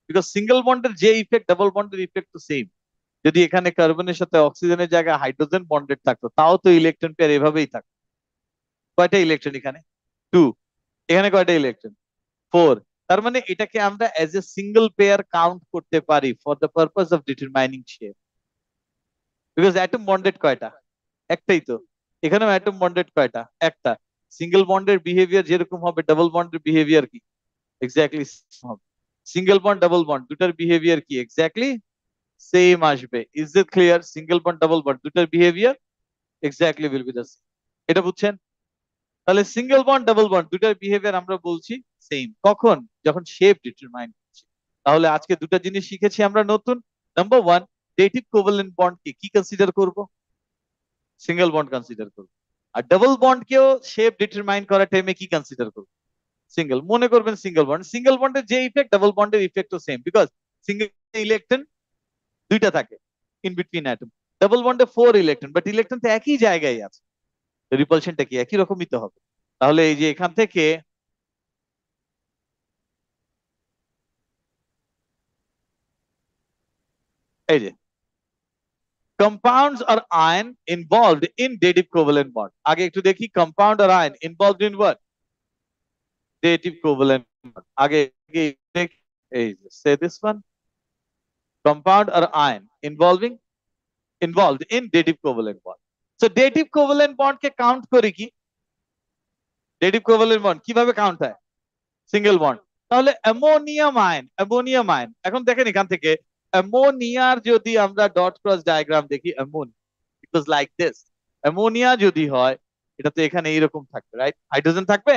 বিকজ সিঙ্গেল বন্ডের যে ইফেক্ট ডাবল বন্ডের ইফেক্ট তো সেম। যদি এখানে কার্বনের সাথে অক্সিজেনের জায়গায় হাইড্রোজেন বন্ডেড থাকতো, তাও তো ইলেকট্রন পেয়ার এভাবেই থাকতো। কয়টা ইলেকট্রন এখানে? 2। এখানে কয়টা ইলেকট্রন? 4। তার মানে এটাকে আমরা as a single pair count করতে পারি for the purpose of determining shape. Because atom bonded কয়টা? একটাই তো। এখানেও অ্যাটম বন্ডেড কয়টা? একটা। সিঙ্গেল বন্ডের বিহেভিয়ার যেরকম হবে, ডাবল বন্ডের বিহেভিয়ার কি এক্স্যাক্টলি হবে। সিঙ্গেল বন্ড ডাবল বন্ড দুটার বিহেভিয়ার কি এক্স্যাক্টলি সেম আসবে। Is it clear? Single bond double bond দুটার behaviour exactly will be the same. এটা বুঝছেন? তাহলে সিঙ্গেল বন্ড ডাবল বন্ড দুটার বিহেভিয়ার আমরা বলছি সেম। কখন? যখন শেপ ডিটারমাইন করছি। তাহলে আজকে দুটা জিনিস শিখেছি আমরা নতুন। নাম্বার 1, ডেটিভ কোভালেন্ট বন্ড কে কি কনসিডার করব? সিঙ্গেল বন্ড কনসিডার করব। আর ডাবল বন্ড কেও শেপ ডিটারমাইন করার টাইমে কি কনসিডার করব? সিঙ্গেল। মনে করবেন সিঙ্গেল বন্ড, সিঙ্গেল বন্ডের যে ইফেক্ট ডাবল বন্ডের ইফেক্টও সেম, বিকজ সিঙ্গেল ইলেকট্রন দুইটা থাকে ইন বিটুইন অ্যাটম। ডাবল বন্ডে 4 ইলেকট্রন, বাট ইলেকট্রন তো একই জায়গায় আছে, রিপালশনটা কি একই রকমই তো হবে। তাহলে এই যে এখান থেকে এই যে compounds or ion involved in dative covalent bond, আগে একটু দেখি compound or ion involved in what? Dative covalent bond। আগে এই যে say this one, compound or ion involved in dative covalent bond। So dative covalent bond K count করি কি? dative covalent bond কিভাবে count হয়? Single bond. তাহলে ammonium ion এখন দেখেন এখান থেকে অ্যামোনিয়ার যদি আমরা ডট ক্রস ডায়াগ্রাম দেখি, ammonia it was like this. Ammonia যদি হয়, এটা তো এখানে এইরকম থাকবে, রাইট? হাইড্রোজেন থাকবে?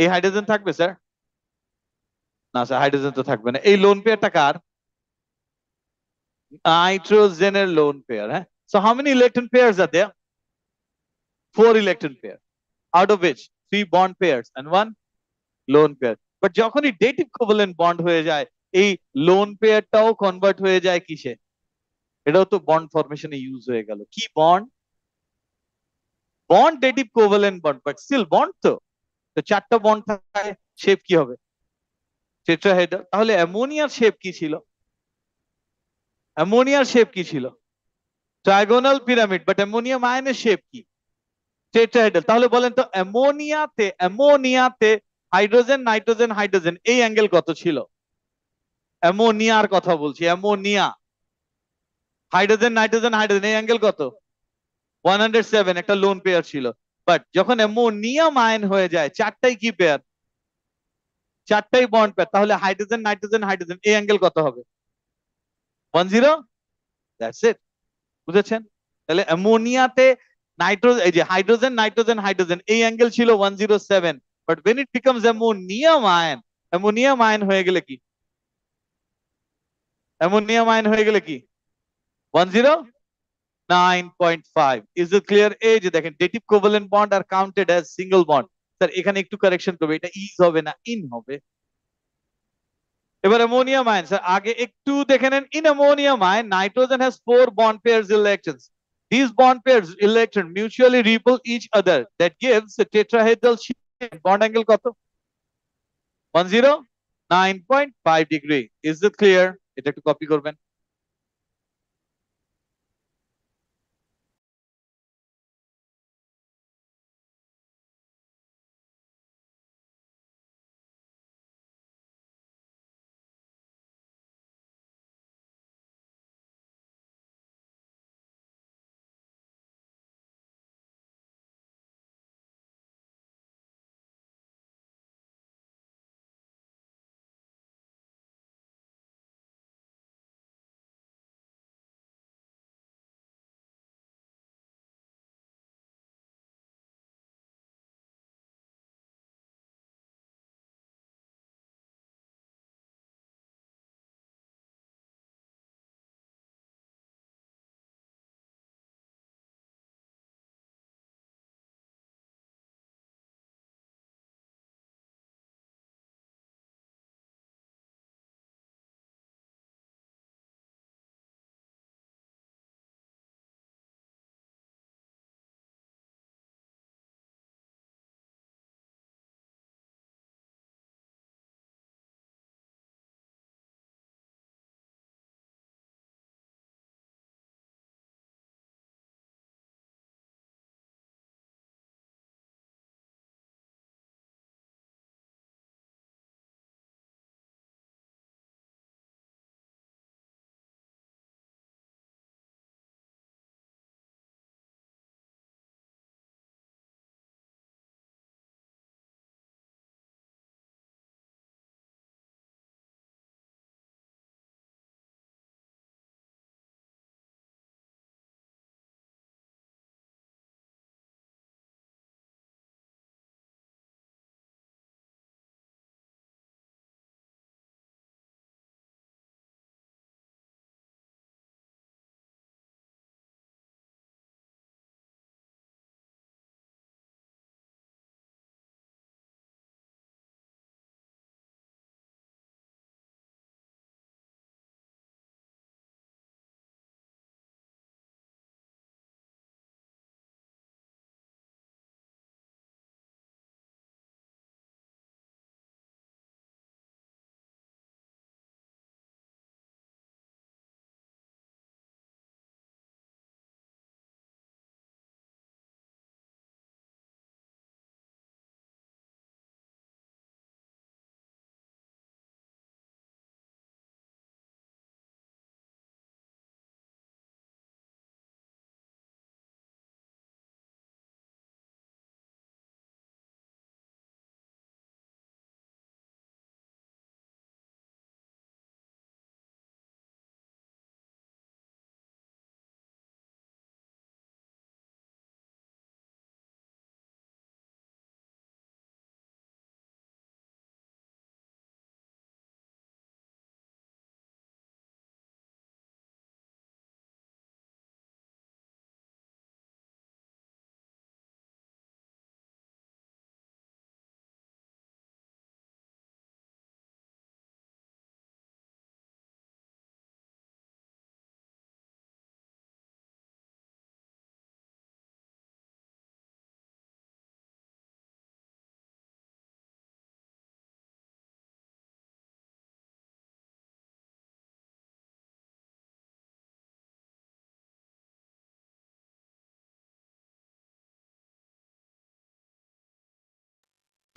এই হাইড্রোজেন থাকবে স্যার? না স্যার, হাইড্রোজেন তো থাকবে না। এই লোন পেয়ারটা কার? নাইট্রোজেনের লোন পেয়ার। হ্যাঁ, so how many electron pairs are there? 4 electron pair, out of which 3 bond pairs and 1 lone pair। But যখনই ডেটিভ কোভালেন্ট বন্ড হয়ে যায়, এই লোন পেয়ারটাও কনভার্ট হয়ে যায় কিসে? এটাও তো বন্ড ফরমেশনে ইউজ হয়ে গেল। কি bond? Bond dative covalent bond, but still bond তো। তো চারটা বন্ড থাকে, শেপ কি হবে? টেট্রাহেড্রাল। তাহলে অ্যামোনিয়ার শেপ কি ছিল? অ্যামোনিয়ার শেপ কি ছিল? Trigonal pyramid. বাট অ্যামোনিয়াম আয়নের শেপ কি? টেট্রাহেড্রাল। তাহলে বলেন তো অ্যামোনিয়াতে হাইড্রোজেন নাইট্রোজেন হাইড্রোজেন এই অ্যাঙ্গেল কত ছিল? অ্যামোনিয়ার কথা বলছি, অ্যামোনিয়া। হাইড্রোজেন নাইট্রোজেন হাইড্রোজেন এই অ্যাঙ্গেল কত? 107, একটা লোন পেয়ার ছিল। বাট যখন অ্যামোনিয়াম আয়ন হয়ে যায়, চারটাই কি পেয়ার? চারটাই বন্ড পেয়ার। তাহলে হাইড্রোজেন নাইট্রোজেন হাইড্রোজেন এই অ্যাঙ্গেল কত হবে? 10। That's it. বুঝেছেন? তাহলে অ্যামোনিয়াতে এই যে হাইড্রোজেন নাইট্রোজেন হাইড্রোজেন এই অ্যাঙ্গেল ছিল 107, but when it becomes ammonium ion হয়ে গেলে কি? অ্যামোনিয়াম আয়ন হয়ে গেলে কি? 109.5। Is it clear? এই যে দেখেন ডেটিভ কোভালেন্ট বন্ড আর counted as single bond. Sir এখানে একটু কারেকশন করবে, এটা ইজ হবে না ইন হবে। এবার অ্যামোনিয়াম আয়ন স্যার আগে একটু দেখে নেন। In ammonium ion nitrogen has 4 bond pairs electrons. These bond pairs electron mutually repel each other, that gives a tetrahedral shape। bond angle কত? 109.5 ডিগ্রি। Is it clear? এটা একটু copy করবেন।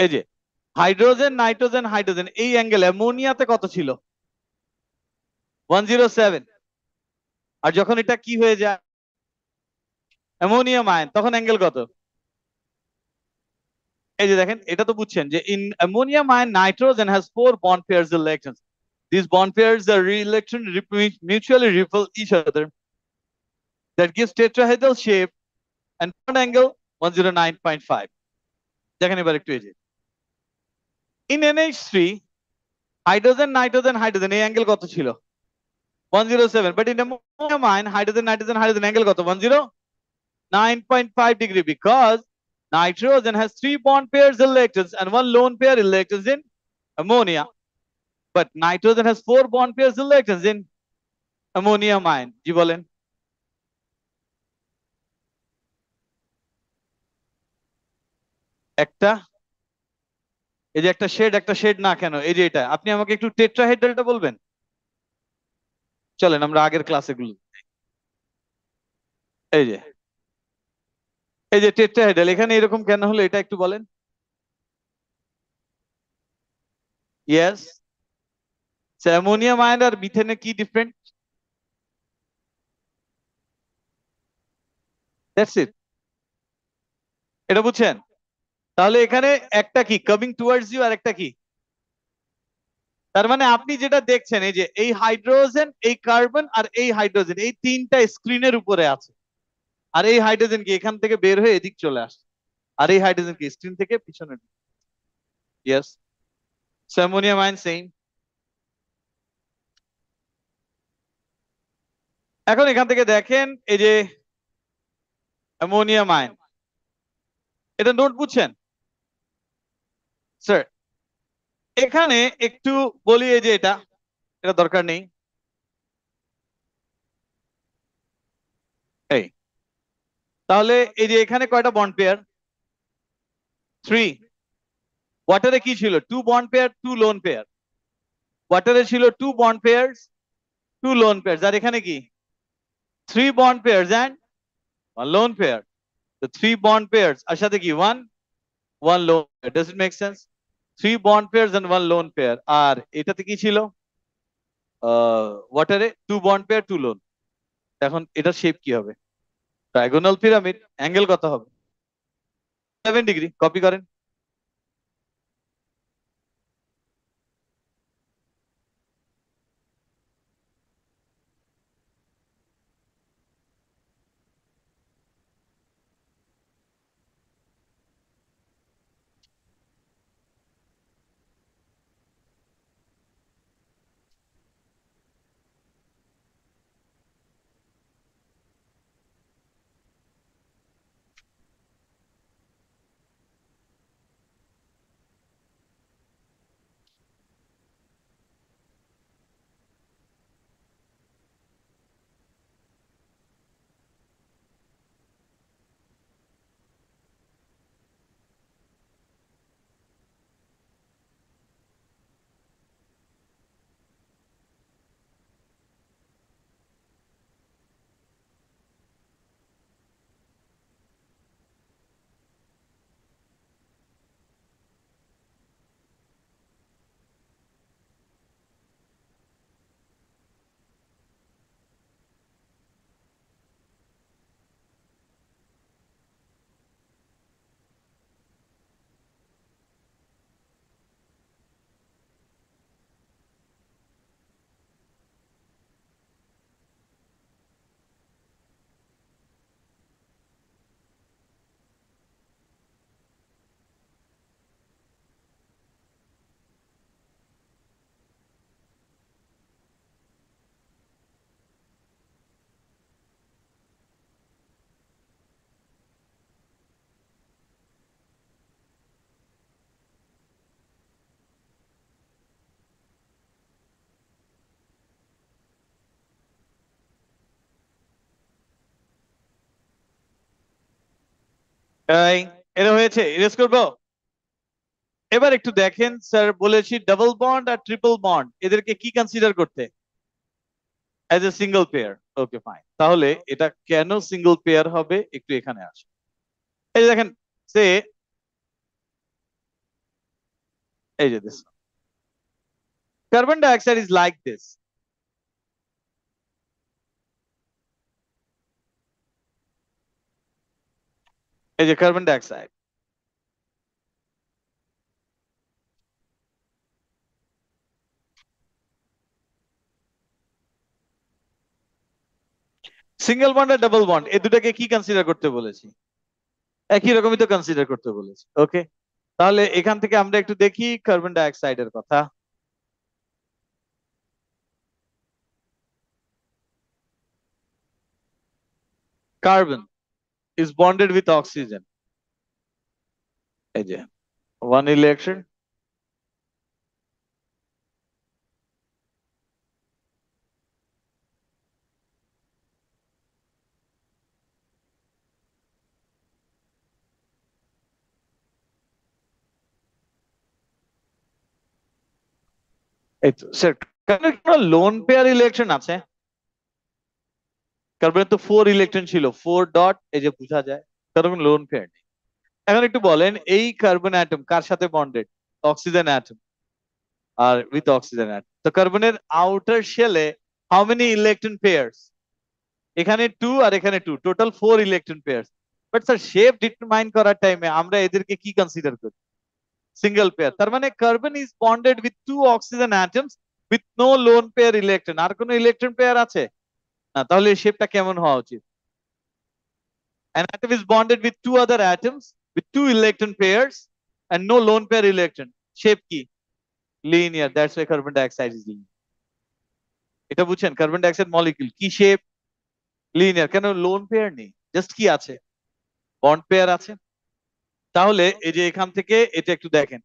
এই যে হাইড্রোজেন নাইট্রোজেন হাইড্রোজেন এই angle অ্যামোনিয়াতে কত ছিল? 107। আর যখন এটা কি হয়ে যায় অ্যামোনিয়াম আয়ন, তখন অ্যাঙ্গেল কত? এই যে দেখেন, এটা তো বুঝছেন যে in ammonium ion nitrogen has 4 bond pairs electrons. These bond pairs are electron mutually repel each other. That gives tetrahedral shape and bond angle 109.5. দেখেন এবার একটু এই যে in NH3 hydrogen nitrogen hydrogen এই অ্যাঙ্গেল কত ছিল? 107, but in ammonium ion hydrogen nitrogen hydrogen angle কত? 109.5 degree, because nitrogen has 3 bond pairs electrons and 1 lone pair electrons in ammonia, but nitrogen has 4 bond pairs electrons in ammonium ion. জি বলেন। একটা এই যে একটা shade না কেন, এই যে এটা আপনি আমাকে একটু টেট্রাহেড্রালটা বলবেন। চলেন আমরা আগের ক্লাসে গুলো, এই যে টেট্রাহেড্রাল এখানে এরকম কেন হলো এটা একটু বলেন। ইয়েস, অ্যামোনিয়াম আয়ন আর মিথেনে কি ডিফারেন্ট? দ্যাটস ইট, এটা বুঝছেন? তাহলে এখানে একটা কি কামিং টুয়ার্ডস ইউ আর একটা কি, তার মানে আপনি যেটা দেখছেন এই যে এই হাইড্রোজেন এই কার্বন আর এই হাইড্রোজেন এই তিনটা স্ক্রিনের উপরে আছে, আর এই হাইড্রোজেন কি এখান থেকে বের হয়ে এদিক চলে আসে, আর এই হাইড্রোজেন কি স্ক্রিন থেকে পিছনে। Yes, ammonium ion same. এখন এখান থেকে দেখেন এই যে অ্যামোনিয়াম আয়ন, এটা নোট বুঝছেন স্যার? এখানে একটু বলি, এই যে এটা এটা দরকার নেই। এই তাহলে এই যে এখানে কয়টা বন্ড পেয়ার? 3। ওয়াটারে কি ছিল? 2 বন্ড পেয়ার 2 লোন পেয়ার। ওয়াটারে ছিল 2 বন্ড পেয়ার্স 2 লোন পেয়ার্স, আর এখানে কি 3 bond pairs and 1 lone pair. The 3 bond pairs আর সাথে কি 1 lone pair. Does it make sense? 3 bond pairs and 1 lone pair. আর এটাতে কি ছিল? ওয়াটারে 2 bond pair 2 lone। এখন এটার শেপ কি হবে? Diagonal pyramid. অ্যাঙ্গেল কত হবে? 7 ডিগ্রি। কপি করেন। এই এটা হয়েছে, ইরেজ করবো। এবার একটু দেখেন, স্যার বলেছি ডাবল বন্ড আর ট্রিপল বন্ড এদেরকে কি কনসিডার করতে? As a single pair. Okay fine, তাহলে এটা কেন সিঙ্গেল পেয়ার হবে একটু এখানে আসে। এই যে দেখেন, সে এই যে this carbon dioxide is like this. এই যে কার্বন ডাইঅক্সাইড, সিঙ্গেল বন্ড আর ডাবল বন্ড এই দুটাকে কি কনসিডার করতে বলেছি? একই রকমই তো কনসিডার করতে বলেছি। ওকে, তাহলে এখান থেকে আমরা একটু দেখি কার্বন ডাইঅক্সাইডের কথা। Carbon is bonded with oxygen. এই যে one electron, এই তো স্যার কার্বনের কোনো লোন পেয়ার ইলেকট্রন আছে? কার্বনের তো 4 ইলেকট্রন ছিল, 4 ডট, এই যে বোঝা যায় কার্বন লোন পেয়ার নেই। এখন একটু বলেন এই কার্বন অ্যাটম কার সাথে বন্ডেড? অক্সিজেন অ্যাটম আর উইথ অক্সিজেন অ্যাটম। তো কার্বনের আউটার শেলে হাউ মেনি ইলেকট্রন পেয়ার্স? এখানে 2 আর এখানে 2, total 4 electron pairs. But sir shape determine করার টাইমে আমরা এদেরকে কি কনসিডার করি? Single pair. তার মানে carbon is bonded with 2 oxygen atoms with no lone pair electron. আর কোনো ইলেকট্রন পেয়ার আছে না? তাহলে এই শেপটা কেমন হওয়া উচিত? An atom is bonded with 2 other atoms with 2 electron pairs and no lone pair electron. Shape কি? Linear. That's why carbon dioxide is linear. এটা বুঝছেন? কার্বন ডাইঅক্সাইড মলিকিউল কি শেপ? লিনিয়ার। কেন? লোন পেয়ার নেই, জাস্ট কি আছে? Bond pair আছে। তাহলে এই যে এখান থেকে এটা একটু দেখেন,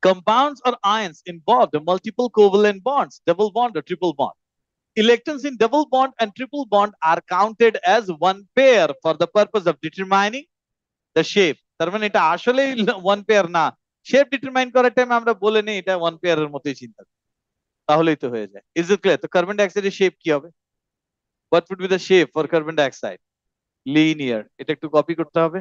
compounds or ions involved in multiple covalent bonds, double bond or triple bond. Electrons in double bond and triple bond are counted as one pair for the purpose of determining the shape. তার মানে এটা আসলে one pair না, shape determine করার time আমরা বলে নেই এটা ওয়ান পেয়ারের মতোই চিন্তা করি, তাহলেই তো হয়ে যায়। Is it clear? তো কার্বন ডাইঅক্সাইডের শেপ কি হবে? What would be the shape for carbon dioxide? Linear. এটা একটু কপি করতে হবে।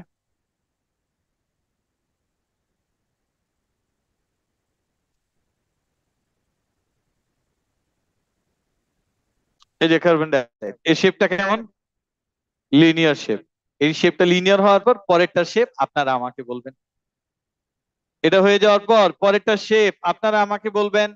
এই যে কার্বন ডাইঅক্সাইড, এই শেপটা কেমন? Linear shape. এই শেপটা লিনিয়ার হওয়ার পর পরেরটা শেপ আপনারা আমাকে বলবেন। এটা হয়ে যাওয়ার পর পরেরটা শেপ আপনারা আমাকে বলবেন।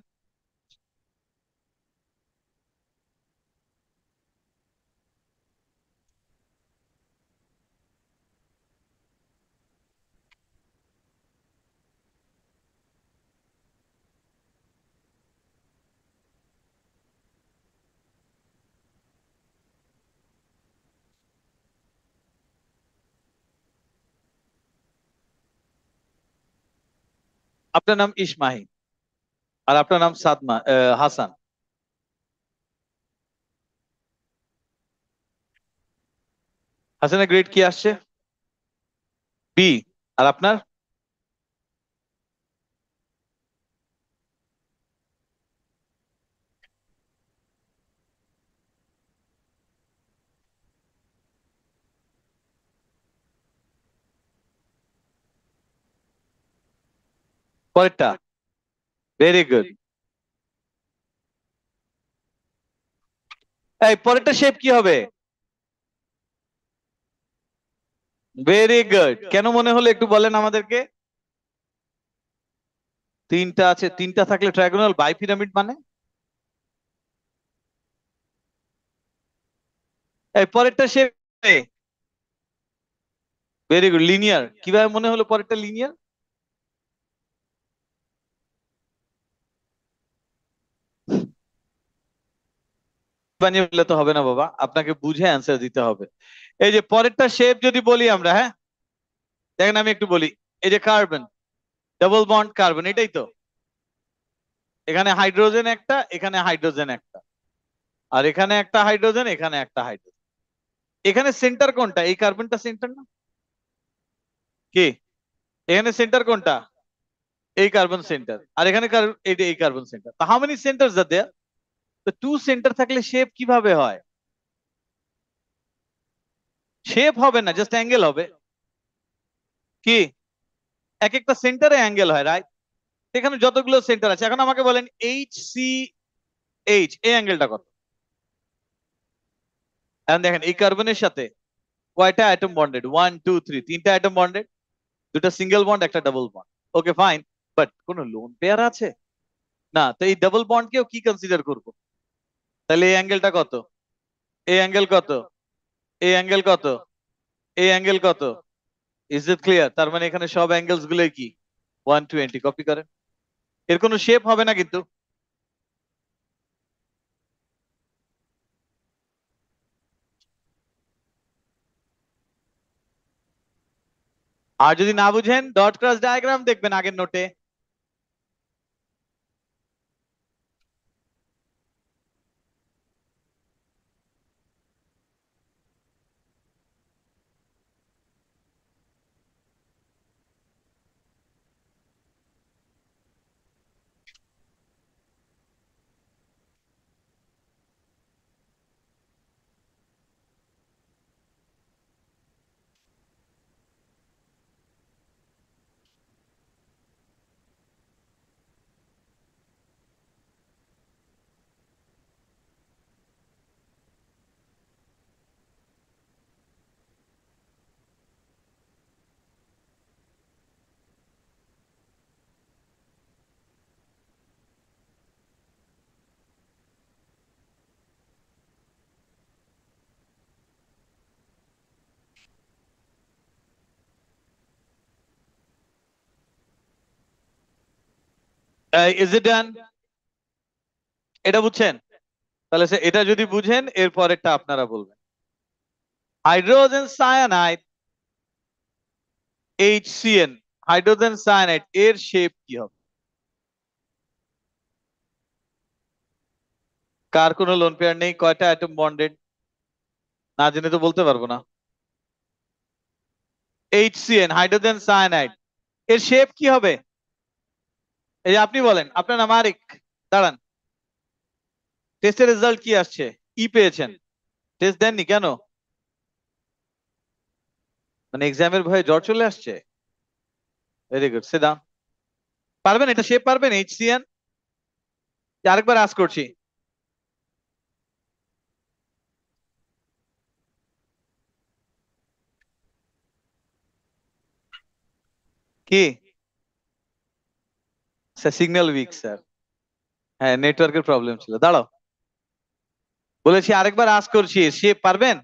আপনার নাম ইসমাহিল আর আপনার নাম সাদমা হাসান। হাসানের গ্রেড কি আসছে? বি। আর আপনার? পরেরটা? Very good. এই পরেরটা শেপ কি হবে? Very good. কেন মনে হলো একটু বলেন আমাদেরকে। তিনটা আছে, তিনটা থাকলে ট্রায়াগোনাল বাই পিরামিড মানে? এই পরেরটা শেপ ভেরি গুড, লিনিয়ার। কিভাবে মনে হলো পরেরটা লিনিয়ার? বানিয়ে বললে তো হবে না বাবা, আপনাকে বুঝে অ্যান্সার দিতে হবে। এই যে পরেরটা শেপ যদি বলি আমরা, হ্যাঁ দেখেন আমি একটু বলি। এই যে কার্বন, ডাবল বন্ড কার্বন, এটাই তো। এখানে হাইড্রোজেন একটা, এখানে হাইড্রোজেন একটা, আর এখানে একটা হাইড্রোজেন, এখানে একটা হাইড্রোজেন। এখানে সেন্টার কোনটা? এই কার্বনটা সেন্টার না? কি এখানে সেন্টার কোনটা? এই কার্বন সেন্টার। আর এখানে এই কার্বন সেন্টার। হাউ মেনি সেন্টারস আর দেয়ার? তো টু সেন্টার থাকলে শেপ কিভাবে হয়? শেপ হবে না, জাস্ট অ্যাঙ্গেল হবে। কি এক একটা সেন্টারে অ্যাঙ্গেল হয়, রাইট? এখানে যতগুলো সেন্টার আছে, এখন আমাকে বলেন এইচ সি এইচ, এই অ্যাঙ্গেলটা কত? এখন দেখেন এই কার্বনের সাথে কয়টা অ্যাটম বন্ডেড? 1 2 3, তিনটা অ্যাটম বন্ডেড, দুটো সিঙ্গেল বন্ড, একটা double bond. Okay fine, but কোন লোন পেয়ার আছে না, তো এই ডাবল বন্ডকেও কি কনসিডার করব? তাহলে এই অ্যাঙ্গেলটা কত? এই অ্যাঙ্গেল কত? এই অ্যাঙ্গেল কত? এই অ্যাঙ্গেল কত? Is it clear? তার মানে এখানে সব অ্যাঙ্গেলস গুলোই কি 120। কপি করেন, এর কোনো শেপ হবে না কিন্তু। আর যদি না বুঝেন ডট ক্রস ডায়াগ্রাম দেখবেন আগের নোটে। ইজ ইট ডান? এটা বুঝছেন? তাহলে এটা যদি বুঝেন এর পরেরটা আপনারা বলবেন। Hydrogen cyanide HCN, hydrogen cyanide এর শেপ কি হবে? কার কোনো লোন পেয়ার নেই, কয়টা অ্যাটম বন্ডেড? না জেনে তো বলতে পারবো না। HCN, হাইড্রোজেন সায়ানাইড, এর শেপ কি হবে? এই যে আপনি বলেন, আপনার নাম আরিক, দাঁড়ান। টেস্টের রেজাল্ট কি আসছে? ই পেয়েছেন, টেস্ট দেননি কেন? মানে এক্সামের ভয়ে জ্বর চলে আসছে? Very good, sit down. পারবেন এটা শেপ? পারবেন HCN? আরেকবার আস করছি। কি স্যার? Signal week sir. হ্যাঁ, নেটওয়ার্কের প্রবলেম ছিল, দাঁড়াও। বলেছি আরেকবার আস করছি, শেপ পারবেন?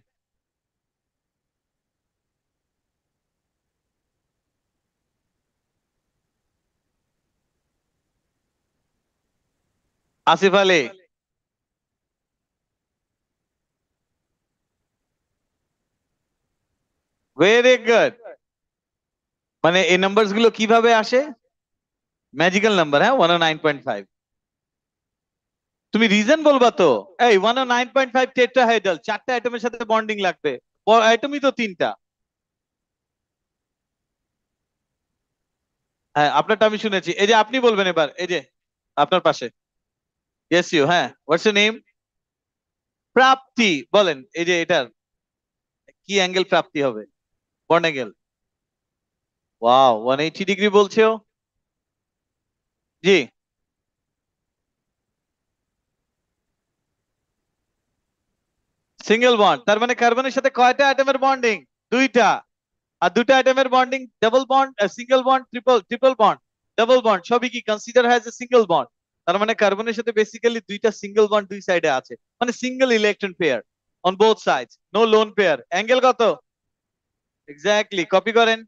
Asif Ali, very good. মানে এই নাম্বারস গুলো কিভাবে আসে? ম্যাজিক্যাল নাম্বার, হ্যাঁ, 109.5। তুমি রিজন বলবা তো। এই 109.5 টেট্রাহাইড্রাল, চারটা অ্যাটমের সাথে বন্ডিং লাগবে, অ্যাটমই তো তিনটা। হ্যাঁ, আপনারটা আমি শুনেছি। এই যে আপনি বলবেন এবার, এই যে আপনার পাশে। ইয়েস ইউ, হ্যাঁ, হোয়াটস ইউর নেম? প্রাপ্তি, বলেন এই যে এটার কি অ্যাঙ্গেল প্রাপ্তি হবে? Bond angle. ওয়াও, 180 ডিগ্রি বলছে ও। জি। সিঙ্গেল বন্ড, তার মানে কার্বনের সাথে কয়টা অ্যাটমের বন্ডিং? দুইটা। আর দুটো অ্যাটমের bonding, double bond, single bond, triple triple bond, double bond, সবই কি consider has a single bond. তার মানে কার্বনের সাথে বেসিক্যালি দুইটা সিঙ্গেল বন্ড দুই সাইডে আছে, মানে single electron pair on both sides, no lone pair. Angle কত? এক্স্যাক্টলি, কপি করেন,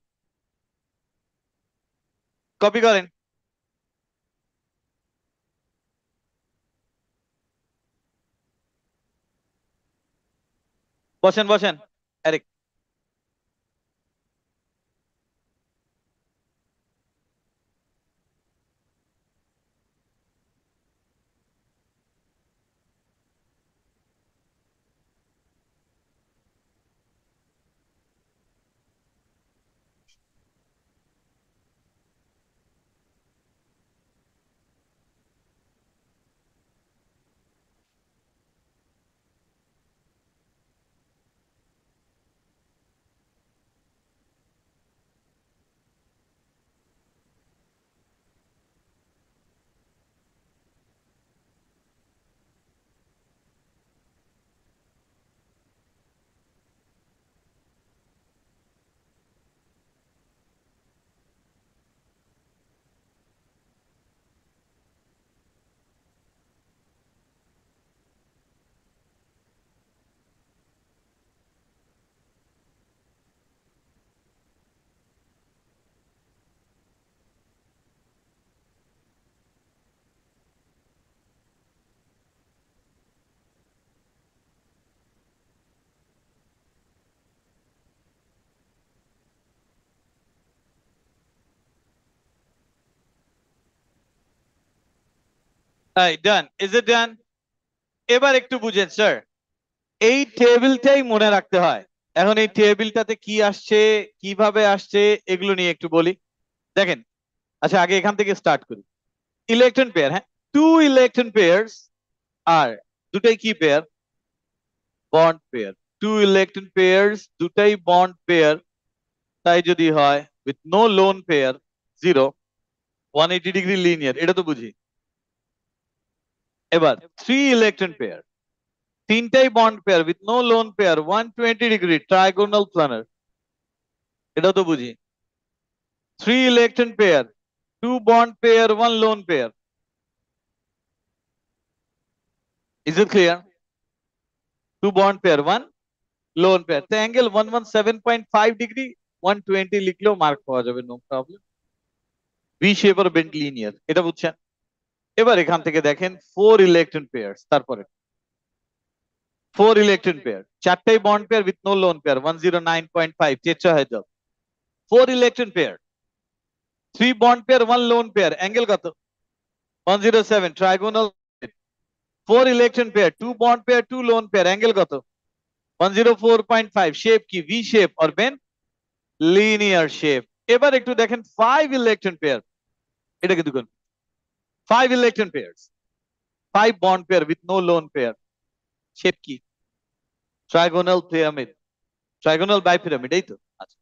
কপি করেন। বসেন বসেন, আরে। Done, is it done? এবার একটু বুঝেন স্যার, এই টেবিলটাই মনে রাখতে হয়। এখন এই টেবিলটাতে কি আসছে, কিভাবে আসছে, এগুলো নিয়ে একটু বলি। দেখেন, আচ্ছা আগে এখান থেকে স্টার্ট করি। ইলেকট্রন পেয়ার, হ্যাঁ, টু ইলেকট্রন পেয়ার্স আর দুটাই কি pair? Bond pair. Two electron pairs, দুটাই বন্ড পেয়ার। তাই যদি হয় with no lone pair, zero, 180 degree linear, এটা তো বুঝি। এবার থ্রি ইলেকট্রন পেয়ার, তিনটাই bond pair with no lone pair, 120 degree trigonal planar, এটাও তো বুঝি। Three electron pair, two bond pair, one lone pair. Is it clear? Two bond pair, one lone pair. তো angle 117.5 degree, 120 লিখলেও mark পাওয়া যাবে, no problem. V shape আর bent linear, এটা বুঝছেন। এবার এখান থেকে দেখেন ফোর ইলেকট্রন পেয়ার্স, তারপরে ফোর ইলেকট্রন পেয়ার, চারটাই bond pair with no lone pair, 109.5, tetrahedral. Four electron pair, three bond pair, one lone pair, angle কত? 107, trigonal. Four electron pair, two bond pair, two lone pair, angle কত? 104.5, shape কি? V shape আর bent linear shape. এবার একটু দেখেন five electron pair, এটা কিন্তু five electron pairs, five bond pair with no lone pair, shape কি? Trigonal pyramid, trigonal bipyramid, এই তো। আচ্ছা,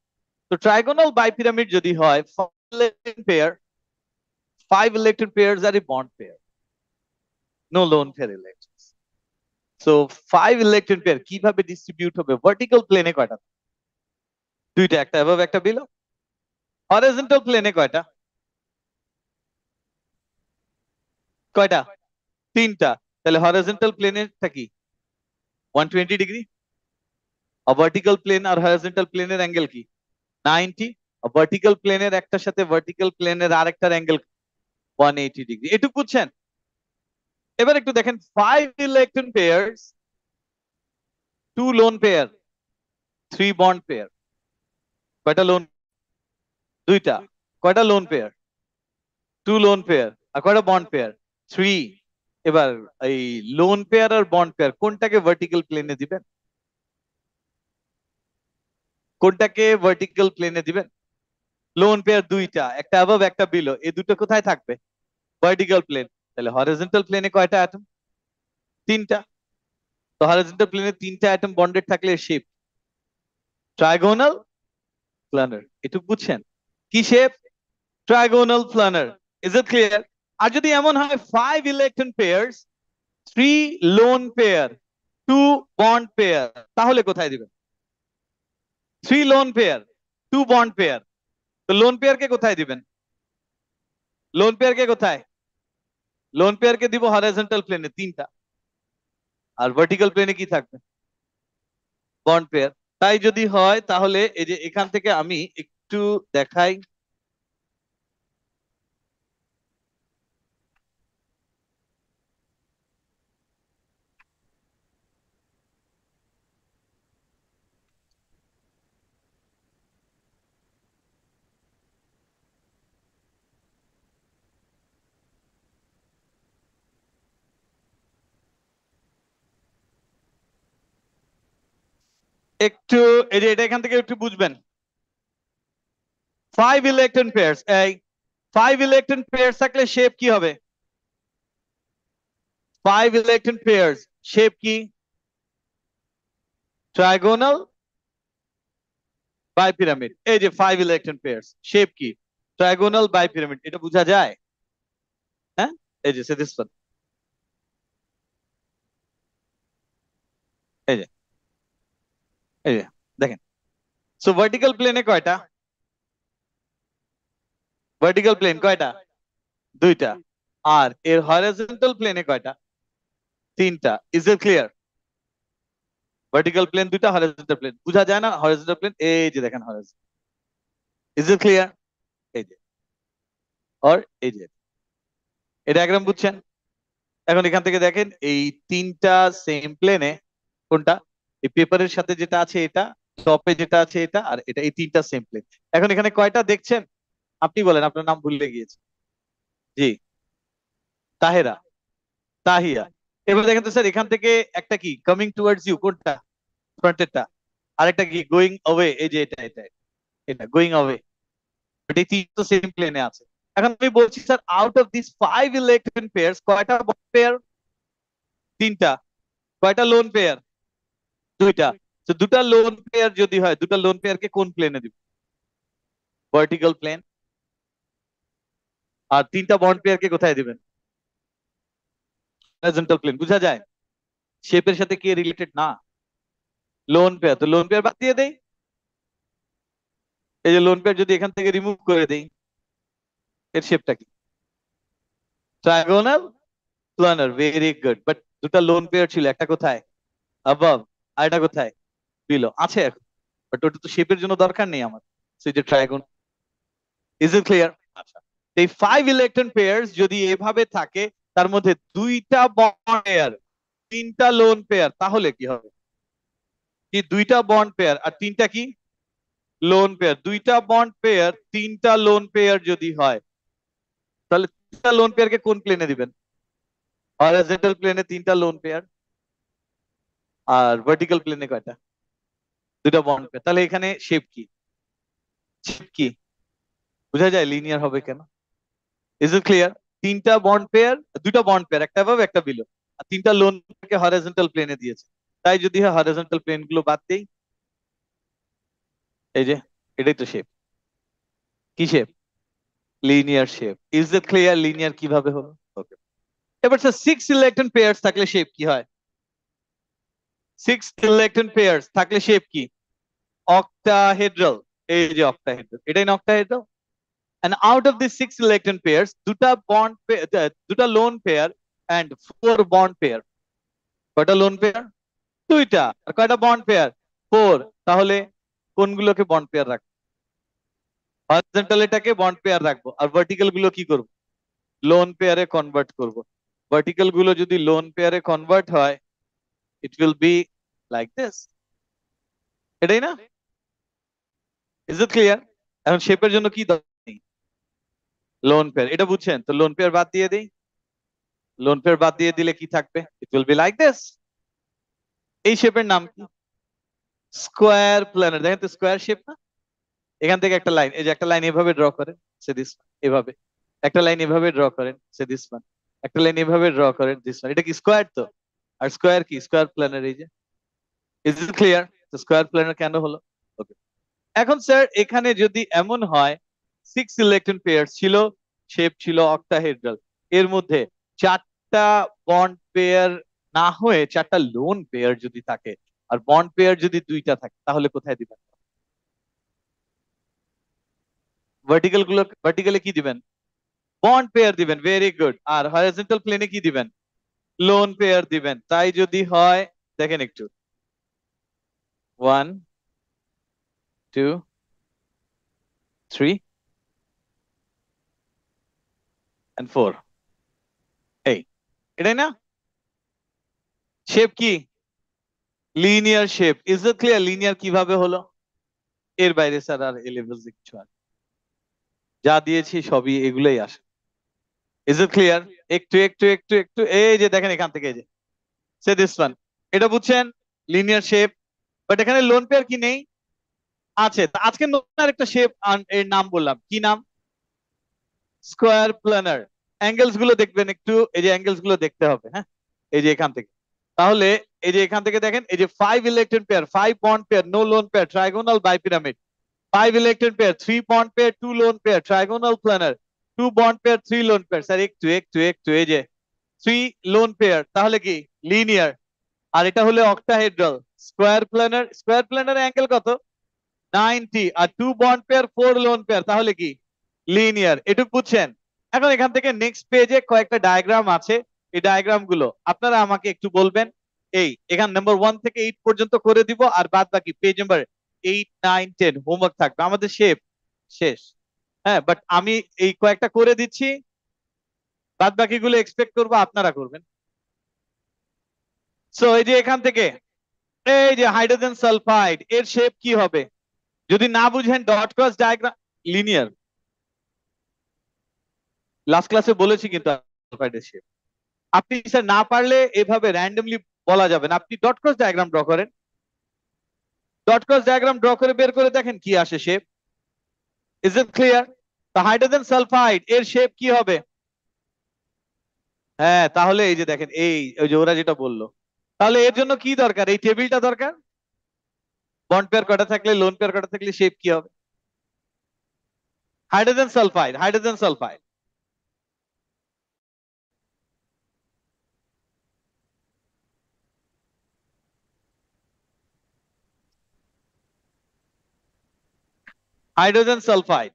তো ট্রাইগোনাল বাই পিরামিড যদি হয়, ফাইভ ইলেকট্রন পেয়ার্স আর bond pair, no lone pair electron. So five electron pair কিভাবে distribute হবে? ভার্টিক্যাল প্লেনে কয়টা? দুইটা, একটা অ্যাবভ একটা বিলো। হরিজন্টাল প্লেনে কয়টা? কয়টা? তিনটা। তাহলে হরিজন্টাল প্লেনেরটা কি? 120 ডিগ্রি। আর ভার্টিক্যাল প্লেন আর হরিজন্টাল প্লেনের অ্যাঙ্গেল কি? 90। আর ভার্টিক্যাল প্লেনের একটার সাথে ভার্টিক্যাল প্লেনের আরেকটার অ্যাঙ্গেল 180 ডিগ্রি। এটুকু বুঝছেন? এবার একটু দেখেন five electron pairs, two lone pair, three bond pair, কয়টা লোন? দুইটা। কয়টা lone pair? Two lone pair. আর কয়টা বন্ড পেয়ার? থ্রি। এবার এই লোন পেয়ার আর বন্ড পেয়ার কোনটাকে ভার্টিক্যাল প্লেনে দিবেন? কোনটাকে ভার্টিক্যাল প্লেনে দিবেন? লোন পেয়ার দুইটা, একটা অ্যাবভ একটা বিলো, এই দুটো কোথায় থাকবে? Vertical plane. তাহলে হরিজন্টাল প্লেনে কয়টা অ্যাটম? তিনটা। তো হরিজন্টাল প্লেনে তিনটা অ্যাটম বন্ডেড থাকলে শেপ ট্রাইগোনাল প্ল্যানার। এটুকু বুঝছেন? কি shape? Trigonal planar. Is it clear? আর যদি এমন হয় five electron pairs, three lone pair, two bond pair, তাহলে কোথায় দিবেন? Three lone pair, two bond pair, তো লোন পেয়ার কে কোথায় দিবেন? লোন পেয়ার কে কোথায়? লোন পেয়ার কে দিব হরিজন্টাল প্লেনে তিনটা। আর ভার্টিক্যাল প্লেনে কি থাকবে? Bond pair. তাই যদি হয় তাহলে এই যে এখান থেকে আমি একটু দেখাই। একটু এই যে এটা এখান থেকে একটু বুঝবেন। ফাইভ ইলেকট্রন পেয়ার্স, এই ফাইভ ইলেকট্রন পেয়ার্স থাকলে শেপ কি হবে? ফাইভ ইলেকট্রন পেয়ার্স শেপ কি? Trigonal bipyramid. এই যে ফাইভ ইলেকট্রন পেয়ার্স শেপ কি? Trigonal bipyramid. এটা বোঝা যায়? হ্যাঁ, এই যে স্যাটিসফাইড। এই যে, এই যে দেখেন। সো ভার্টিক্যাল প্লেনে কয়টা? ভার্টিক্যাল প্লেন কয়টা? দুইটা। আর এর হরিজন্টাল প্লেনে কয়টা? তিনটা। Is it clear? Vertical plane দুইটা, হরিজন্টাল প্লেন বোঝা যায় না? হরিজন্টাল প্লেন এই যে দেখেন হরিজন্টাল। Is it clear? এই যে, আর এই যে, এই ডায়াগ্রাম বুঝছেন? এখন এখান থেকে দেখেন এই তিনটা সেম প্লেনে কোনটা? এই পেপারের সাথে যেটা আছে এটা, টপে যেটা আছে এটা, আর এটা, এই তিনটা সেম প্লেন। এখন এখানে কয়টা দেখছেন? আপনি বলেন, আপনার নাম ভুলে গিয়েছে। জি, তাহেরা। তাহিয়া। এবার দেখেন তো স্যার, এখান থেকে একটা কি কামিং টুয়ার্ডস ইউ, কোনটা? ফ্রন্টেরটা। আরেকটা কি গোয়িং অ্যাওয়ে, এই যে এটা এটা এটা গোয়িং অ্যাওয়ে। বাট এই তিন তো সেম প্লেনে আছে। এখন আমি বলছি sir, out of this 5 electron pairs কয়টা বন্ড পেয়ার? তিনটা। কয়টা লোন পেয়ার? দুইটা। তো দুটা লোন পেয়ার যদি হয়, দুটা লোন পেয়ারকে কোন প্লেনে দিব? Vertical plane. আর তিনটা বন্ড পেয়ারকে কোথায় দিবেন? Horizontal plane. বুঝা যায় শেপের সাথে কে রিলেটেড না? Lone pair. তো লোন পেয়ার বাদ দিয়ে দেই। এই যে লোন পেয়ার যদি এখান থেকে রিমুভ করে দেই, এর শেপটা কি? ট্রায়াগোনাল প্ল্যানার। Very good. বাট দুটা লোন পেয়ার ছিল, একটা কোথায়? অ্যাবাভ, আর এটা কোথায়? বিলো। আছে এখন, বাট ওটা তো শেপের জন্য দরকার নেই আমার। সো এই যে ট্রায়াগন। Is it clear? আচ্ছা, এই 5 ইলেকট্রন পেয়ার্স যদি এভাবে থাকে, তার মধ্যে দুইটা বন্ড পেয়ার, তিনটা লোন পেয়ার, তাহলে কি হবে? কি দুইটা বন্ড পেয়ার আর তিনটা কি লোন পেয়ার? দুইটা বন্ড পেয়ার তিনটা লোন পেয়ার যদি হয়, তাহলে তিনটা লোন পেয়ারকে কোন প্লেনে দিবেন? হরাইজন্টাল প্লেনে তিনটা লোন পেয়ার, আর ভার্টিক্যাল প্লেনে কয়টা? দুইটা বন্ড পেয়ার। তাহলে এখানে শেপ কি? শেপ কি? বোঝা যায় লিনিয়ার হবে কেন? Is it clear? তিনটা বন্ড পেয়ার, দুইটা বন্ড পেয়ার, একটা অ্যাবাভ একটা বিলো, আর তিনটা লোন পেয়ারকে হরাইজন্টাল প্লেনে দিয়েছে। তাই যদি হয় হরাইজন্টাল প্লেন গুলো বাদ দেই, এই যে এটাই তো শেপ। কি shape? Linear shape. Is it clear linear কিভাবে হলো? ওকে। এবার স্যার 6 ইলেকট্রন পেয়ার্স থাকলে শেপ কি হয়? 6 ইলেকট্রন পেয়ার্স থাকলে শেপ কি? অক্টাহেড্রাল। এই যে অক্টাহেড্রাল, এটাই না octahedral? and out of these 6 electron pairs, দুটা bond pair, দুটা lone pair and 4 bond pair। কয়টা lone pair? দুইটা। আর কয়টা bond pair? 4। তাহলে কোনগুলোকে bond pair রাখবো? হরিজন্টাল এটাকে bond pair রাখবো, আর ভার্টিক্যাল গুলো কি করব? lone pair এ কনভার্ট করব। ভার্টিক্যাল গুলো যদি lone pair এ কনভার্ট হয়, it will be like this। এটাই না? is it clear? এখন শেপের জন্য কি দরকার? Loan pair. এটা বুঝছেন তো? লোন পেয়ার বাদ দিয়ে দেই। লোন পেয়ার বাদ দিয়ে দিলে কি থাকবে? It will be like this. এই শেপের নাম কি? Square planar. দেখেন তো স্কোয়ার শেপ না? এখান থেকে একটা লাইন, এই যে একটা লাইন এভাবে ড্র করেন, সে দিস এভাবে। একটা লাইন এভাবে ড্র করেন, সে দিস ওয়ান। একটা লাইন এভাবে ড্র করেন, দিস ওয়ান। এটা কি স্কোয়ার তো? আর স্কোয়ার কি? Square planar. এই যে, ইজ ইট ক্লিয়ার? তো স্কোয়ার প্ল্যানার কেন হলো? ওকে। এখন স্যার এখানে যদি এমন হয় 6 ইলেকট্রন পেয়ার ছিল, শেপ ছিল অক্টাহেড্রাল, এর মধ্যে 4টা বন্ড পেয়ার না হয়ে 4টা লোন পেয়ার যদি থাকে, আর বন্ড পেয়ার যদি 2টা থাকে, তাহলে কোথায় দিবেন? ভার্টিক্যাল গুলো, ভার্টিক্যালে কি দিবেন? বন্ড পেয়ার দিবেন। Very good. আর হরাইজন্টাল প্লেনে কি দিবেন? লোন পেয়ার দিবেন। তাই যদি হয়, দেখেন একটু, 1 2 3 and 4। এই, এটাই না? শেপ কি? Linear shape. Is it clear linear কিভাবে হলো? এর বাইরে স্যার আর এ লেভেল কিছু আর যা দিয়েছি সবই এগুলোই আসে। Is it clear? একটু একটু একটু একটু, এই যে দেখেন এখান থেকে, এই যে সে দিস ওয়ান। এটা বুঝছেন? Linear shape. বাট এখানে লোন পেয়ার কি নেই? আছে। তা আজকে নতুন আর একটা শেপ এর নাম বললাম, কি নাম? Square planner. অ্যাঙ্গেলস গুলো দেখবেন একটু, এই যে অ্যাঙ্গেলস গুলো দেখতে হবে, হ্যাঁ, এই যে এখান থেকে। তাহলে এই যে এখান থেকে দেখেন, এই যে 5 electron pair, 5 bond pair, no lone pair, trigonal bipyramid. 5 electron pair, 3 bond pair, 2 lone pair, trigonal planar, 2 bond pair, 3 lone pair। Sir একটু একটু একটু, এই যে 3 lone pair, তাহলে কি? লিনিয়ার। আর এটা হলো octahedral. Square planar. Square planar angle কত? 90। আর 2 বন্ড পেয়ার, 4 লোন পেয়ার, তাহলে কি? লিনিয়ার। এটুকু বুঝছেন? এখন এখান থেকে নেক্সট পেজে কয়েকটা ডায়াগ্রাম আছে, এই ডায়াগ্রাম গুলো আপনারা আমাকে একটু বলবেন। এই এখান নাম্বার 1 থেকে 8 পর্যন্ত করে দিব, আর বাদ বাকি পেজ নাম্বার 8 9 10 হোমওয়ার্ক থাকবে। আমাদের শেপ শেষ। হ্যাঁ, বাট আমি এই কয়েকটা করে দিচ্ছি, বাদ বাকি গুলো এক্সপেক্ট করবো আপনারা করবেন। সো এই যে এখান থেকে, এই যে হাইড্রোজেন সালফাইড, এর শেপ কি হবে? যদি না বুঝেন, dot cross diagram. Linear. Last ক্লাসে বলেছি কিন্তু সালফাইডের শেপ। আপনি স্যার না পারলে এভাবে র্যান্ডমলি বলা যাবে না, আপনি ডট ক্রস ডায়াগ্রাম ড্র করেন, ডট ক্রস ডায়াগ্রাম ড্র করে বের করে দেখেন কি আসে শেপ। Is it clear? তো হাইড্রোজেন সালফাইড এর শেপ কি হবে? হ্যাঁ, তাহলে এই যে দেখেন, এই ওই যে ওরা যেটা বললো, তাহলে এর জন্য কি দরকার? এই টেবিলটা দরকার। বন্ড পেয়ার কটা থাকলে, লোন পেয়ার কটা থাকলে শেপ কি হবে? Hydrogen sulphide, hydrogen sulphide. Hydrogen sulphide.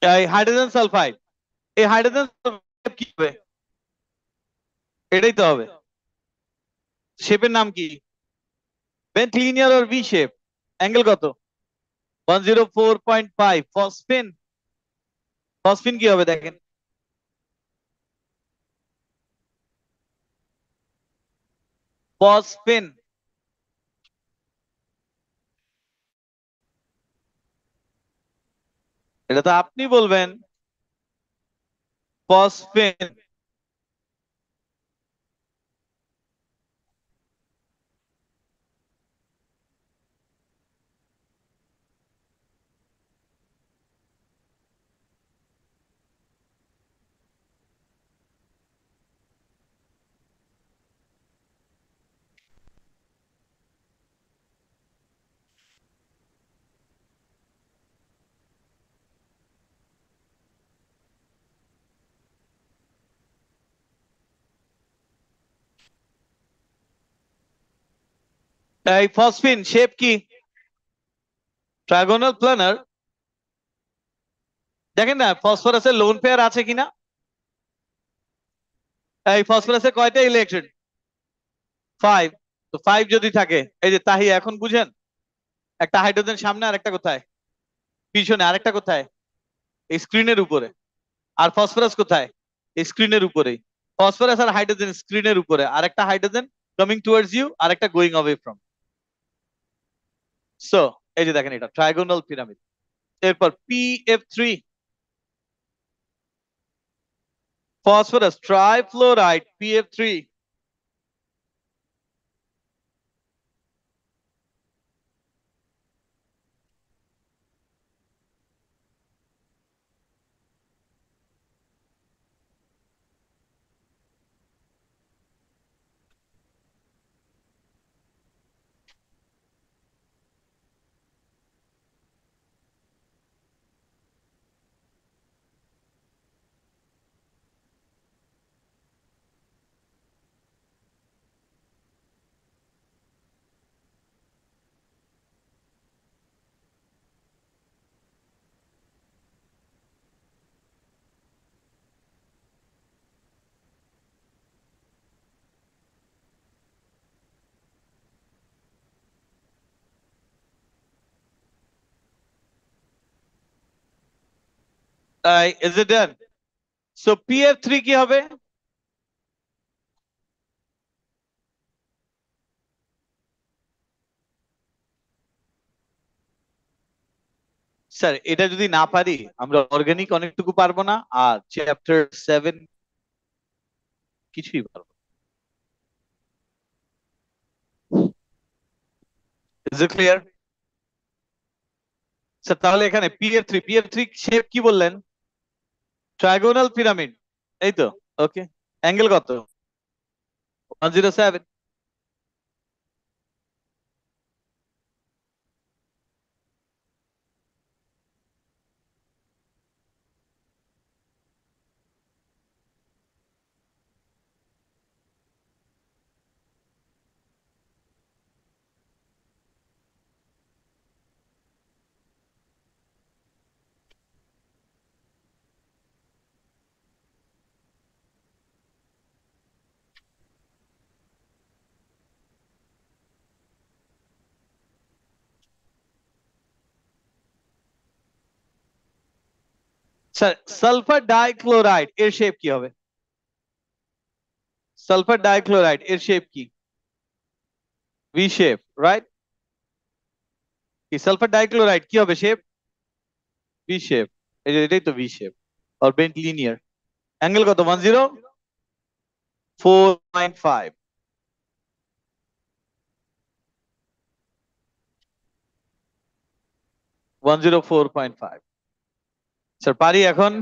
এই হাইড্রোজেন সালফাইড, এই হাইড্রোজেন সালফাইড কি হবে? এটাই তো হবে। শেপের নাম কি? Bent linear or V shape. Angle কত? 104.5। ফসফিন, ফসফিন কি হবে দেখেন? ফসফিন, এটা তো আপনি বলবেন। ফসফিন। এই ফসফিন শেপ কি? ট্রায়াগোনাল প্ল্যানার। দেখেন না ফসফরাসের লোন পেয়ার আছে কিনা। এই ফসফরাসের কয়টা ইলেকট্রন? 5। তো 5 যদি থাকে, এই যে তাহি এখন বুঝেন, একটা হাইড্রোজেন সামনে আর একটা কোথায়? পিছনে। আরেকটা কোথায়? এই স্ক্রিনের উপরে। আর ফসফরাস কোথায়? এই স্ক্রিনের উপরেই। ফসফরাস আর হাইড্রোজেন স্ক্রিনের উপরে, আর একটা হাইড্রোজেন কামিং টুয়ার্ডস ইউ, আর একটা গোয়িং অ্যাওয়ে ফ্রম। সো এই যে দেখেন, এটা ট্রায়াগোনাল পিরামিড। এরপর PF3, phosphorus trifluoride, PF3। Is it done? So PF3 কি হবে? স্যার এটা যদি না পারি, আমরা অর্গানিক অনেকটুকু পারবো না, আর চ্যাপ্টার 7 কিছুই পারবো। Is it clear? স্যার তাহলে এখানে PF3 শেপ কি বললেন? ট্রায়াগোনাল পিরামিড, এই তো। ওকে, অ্যাঙ্গেল কত? 107। স্যার সালফার ডাইক্লোরাইড এর শেপ কি হবে? সালফার ডাইক্লোরাইড এর শেপ কি? V shape, right? কি সালফার ডাইক্লোরাইড কি হবে শেপ? V shape. এই যে এটাই তো V shape or bent linear. Angle কত? 104.5। স্যার পারি এখন?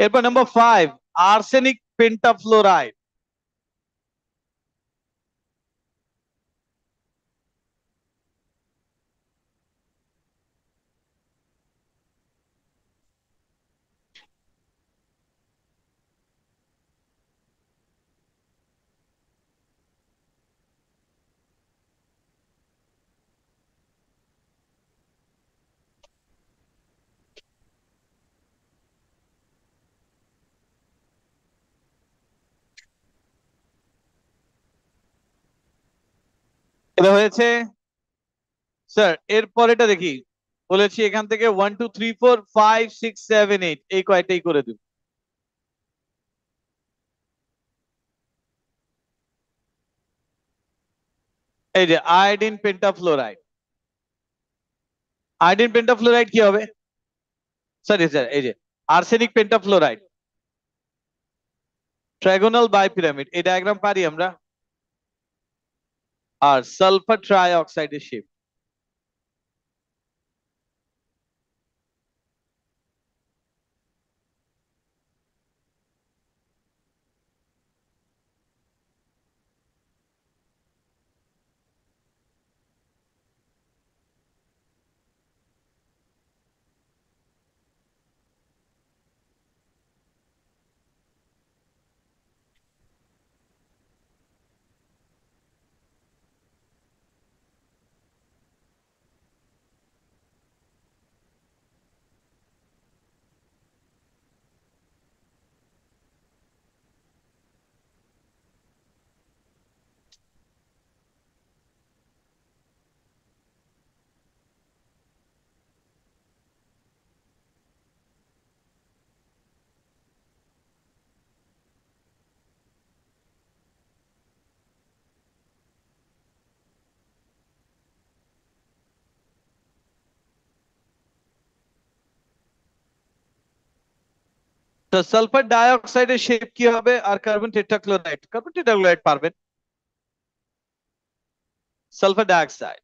এরপর নাম্বার 5, আর্সেনিক পেন্টাফ্লোরাইড। এটা হয়েছে স্যার। এরপর এটা দেখি, বলেছি এখান থেকে 1 2 3 4 5 6 7 8 এই কয়টাই করে দিব। এই যে আয়োডিন পেন্টাফ্লোরাইড। আয়োডিন পেন্টাফ্লোরাইড কি হবে? সরি স্যার, এই যে আর্সেনিক পেন্টাফ্লোরাইড, ট্রাইগোনাল বাইপিরামিড, এই ডায়াগ্রাম পারি আমরা। আর সালফার ট্রাই অক্সাইডের শেপ। তো সালফার ডাইঅক্সাইডের শেপ কি হবে? আর কার্বন টেট্রাক্লোরাইড, কার্বন টেট্রাক্লোরাইড পারবেন। সালফার ডাইঅক্সাইড,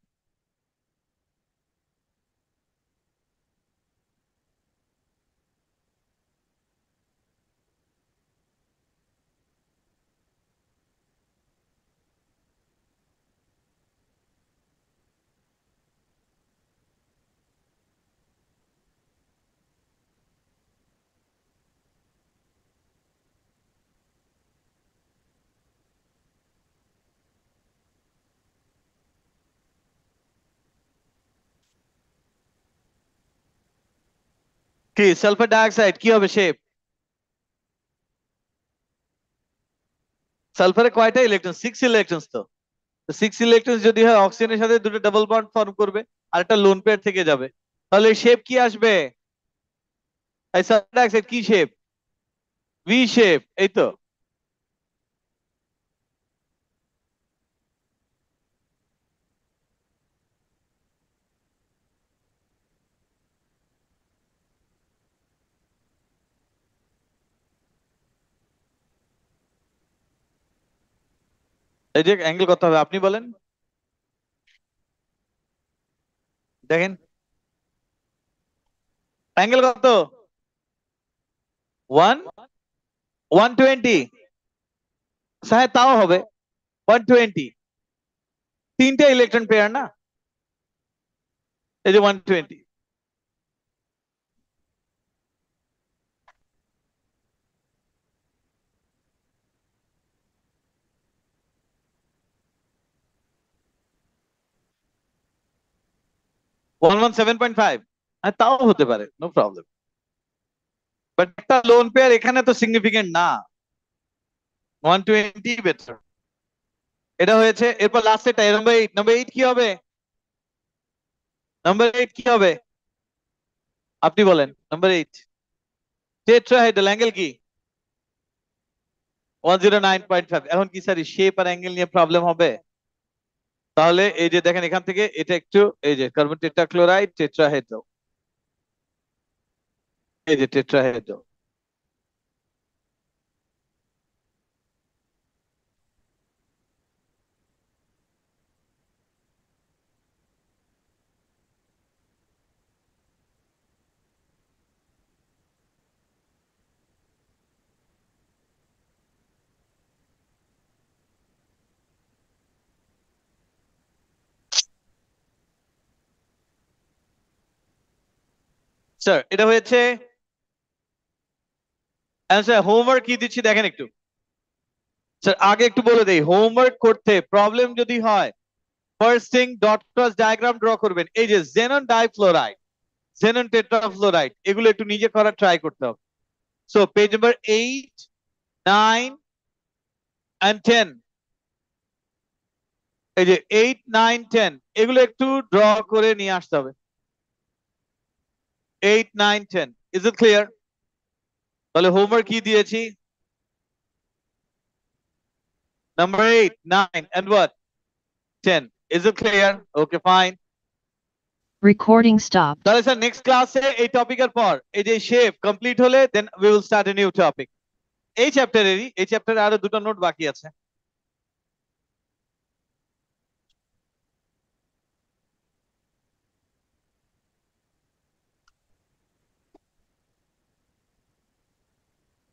কি সালফার ডাইঅক্সাইড কি হবে শেপ? সালফারে কয়টা ইলেকট্রন? 6 ইলেকট্রন। তো 6 ইলেকট্রন যদি হয়, অক্সিজেনের সাথে দুটো ডাবল বন্ড ফর্ম করবে আর একটা লোন পেয়ার থেকে যাবে, তাহলে শেপ কি আসবে? এই সালফার ডাইঅক্সাইড কি শেপ? ভি শেপ, এই তো। এই যে অ্যাঙ্গেল কত হবে আপনি বলেন? দেখেন অ্যাঙ্গেল কত? 1 120। হ্যাঁ তাও হবে 120, তিনটে ইলেকট্রন পেয়ার না? এই যে 120। 117.5, হ্যাঁ তাও হতে পারে, নো প্রবলেম। বাট একটা লোন পেয়ার এখানে তো সিগনিফিকেন্ট না, 120 বেটার। এটা হয়েছে। এরপর লাস্ট এটা নাম্বার 8। নাম্বার 8 কি হবে? নাম্বার 8 কি হবে? আপনি বলেন নাম্বার 8। টেট্রাহেড্রাল অ্যাঙ্গেল কি? 109.5। এখন কি স্যার শেপ আর অ্যাঙ্গেল নিয়ে প্রবলেম হবে? তাহলে এই যে দেখেন এখান থেকে এটা একটু, এই যে কার্বন টেট্রাক্লোরাইড টেট্রাহেড্রাল, এই যে টেট্রাহেড্রাল। স্যার এটা হয়েছে স্যার। হোমওয়ার্ক কি দিচ্ছি দেখেন একটু। স্যার আগে একটু বলে দেই, হোমওয়ার্ক করতে প্রবলেম যদি হয় first thing dot cross diagram draw করবেন। এই যে জেনন ডাইফ্লোরাইড, জেনন টেট্রাফ্লোরাইড, এগুলো একটু নিজে করার ট্রাই করতে হবে। সো পেজ নাম্বার 8, 9 and 10, এই যে 8, 9, 10 এগুলো একটু ড্র করে নিয়ে আসতে হবে। 8, 9, 10 ইজ ইট ক্লিয়ার? তাহলে হোমওয়ার্ক কি দিয়েছি? Number 8, 9 and what? 10. Is it clear? Okay, fine. Recording stopped. তাহলে স্যার নেক্সট ক্লাসে এই টপিকের পর এই যে শেপ কমপ্লিট হলে then we will start a new topic. এই চ্যাপ্টারে আরো দুটো নোট বাকি আছে।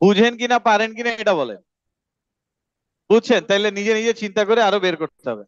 বুঝেন কিনা পারেন কিনা এটা বলেন। বুঝছেন? তাইলে নিজে নিজে চিন্তা করে আরো বের করতে হবে।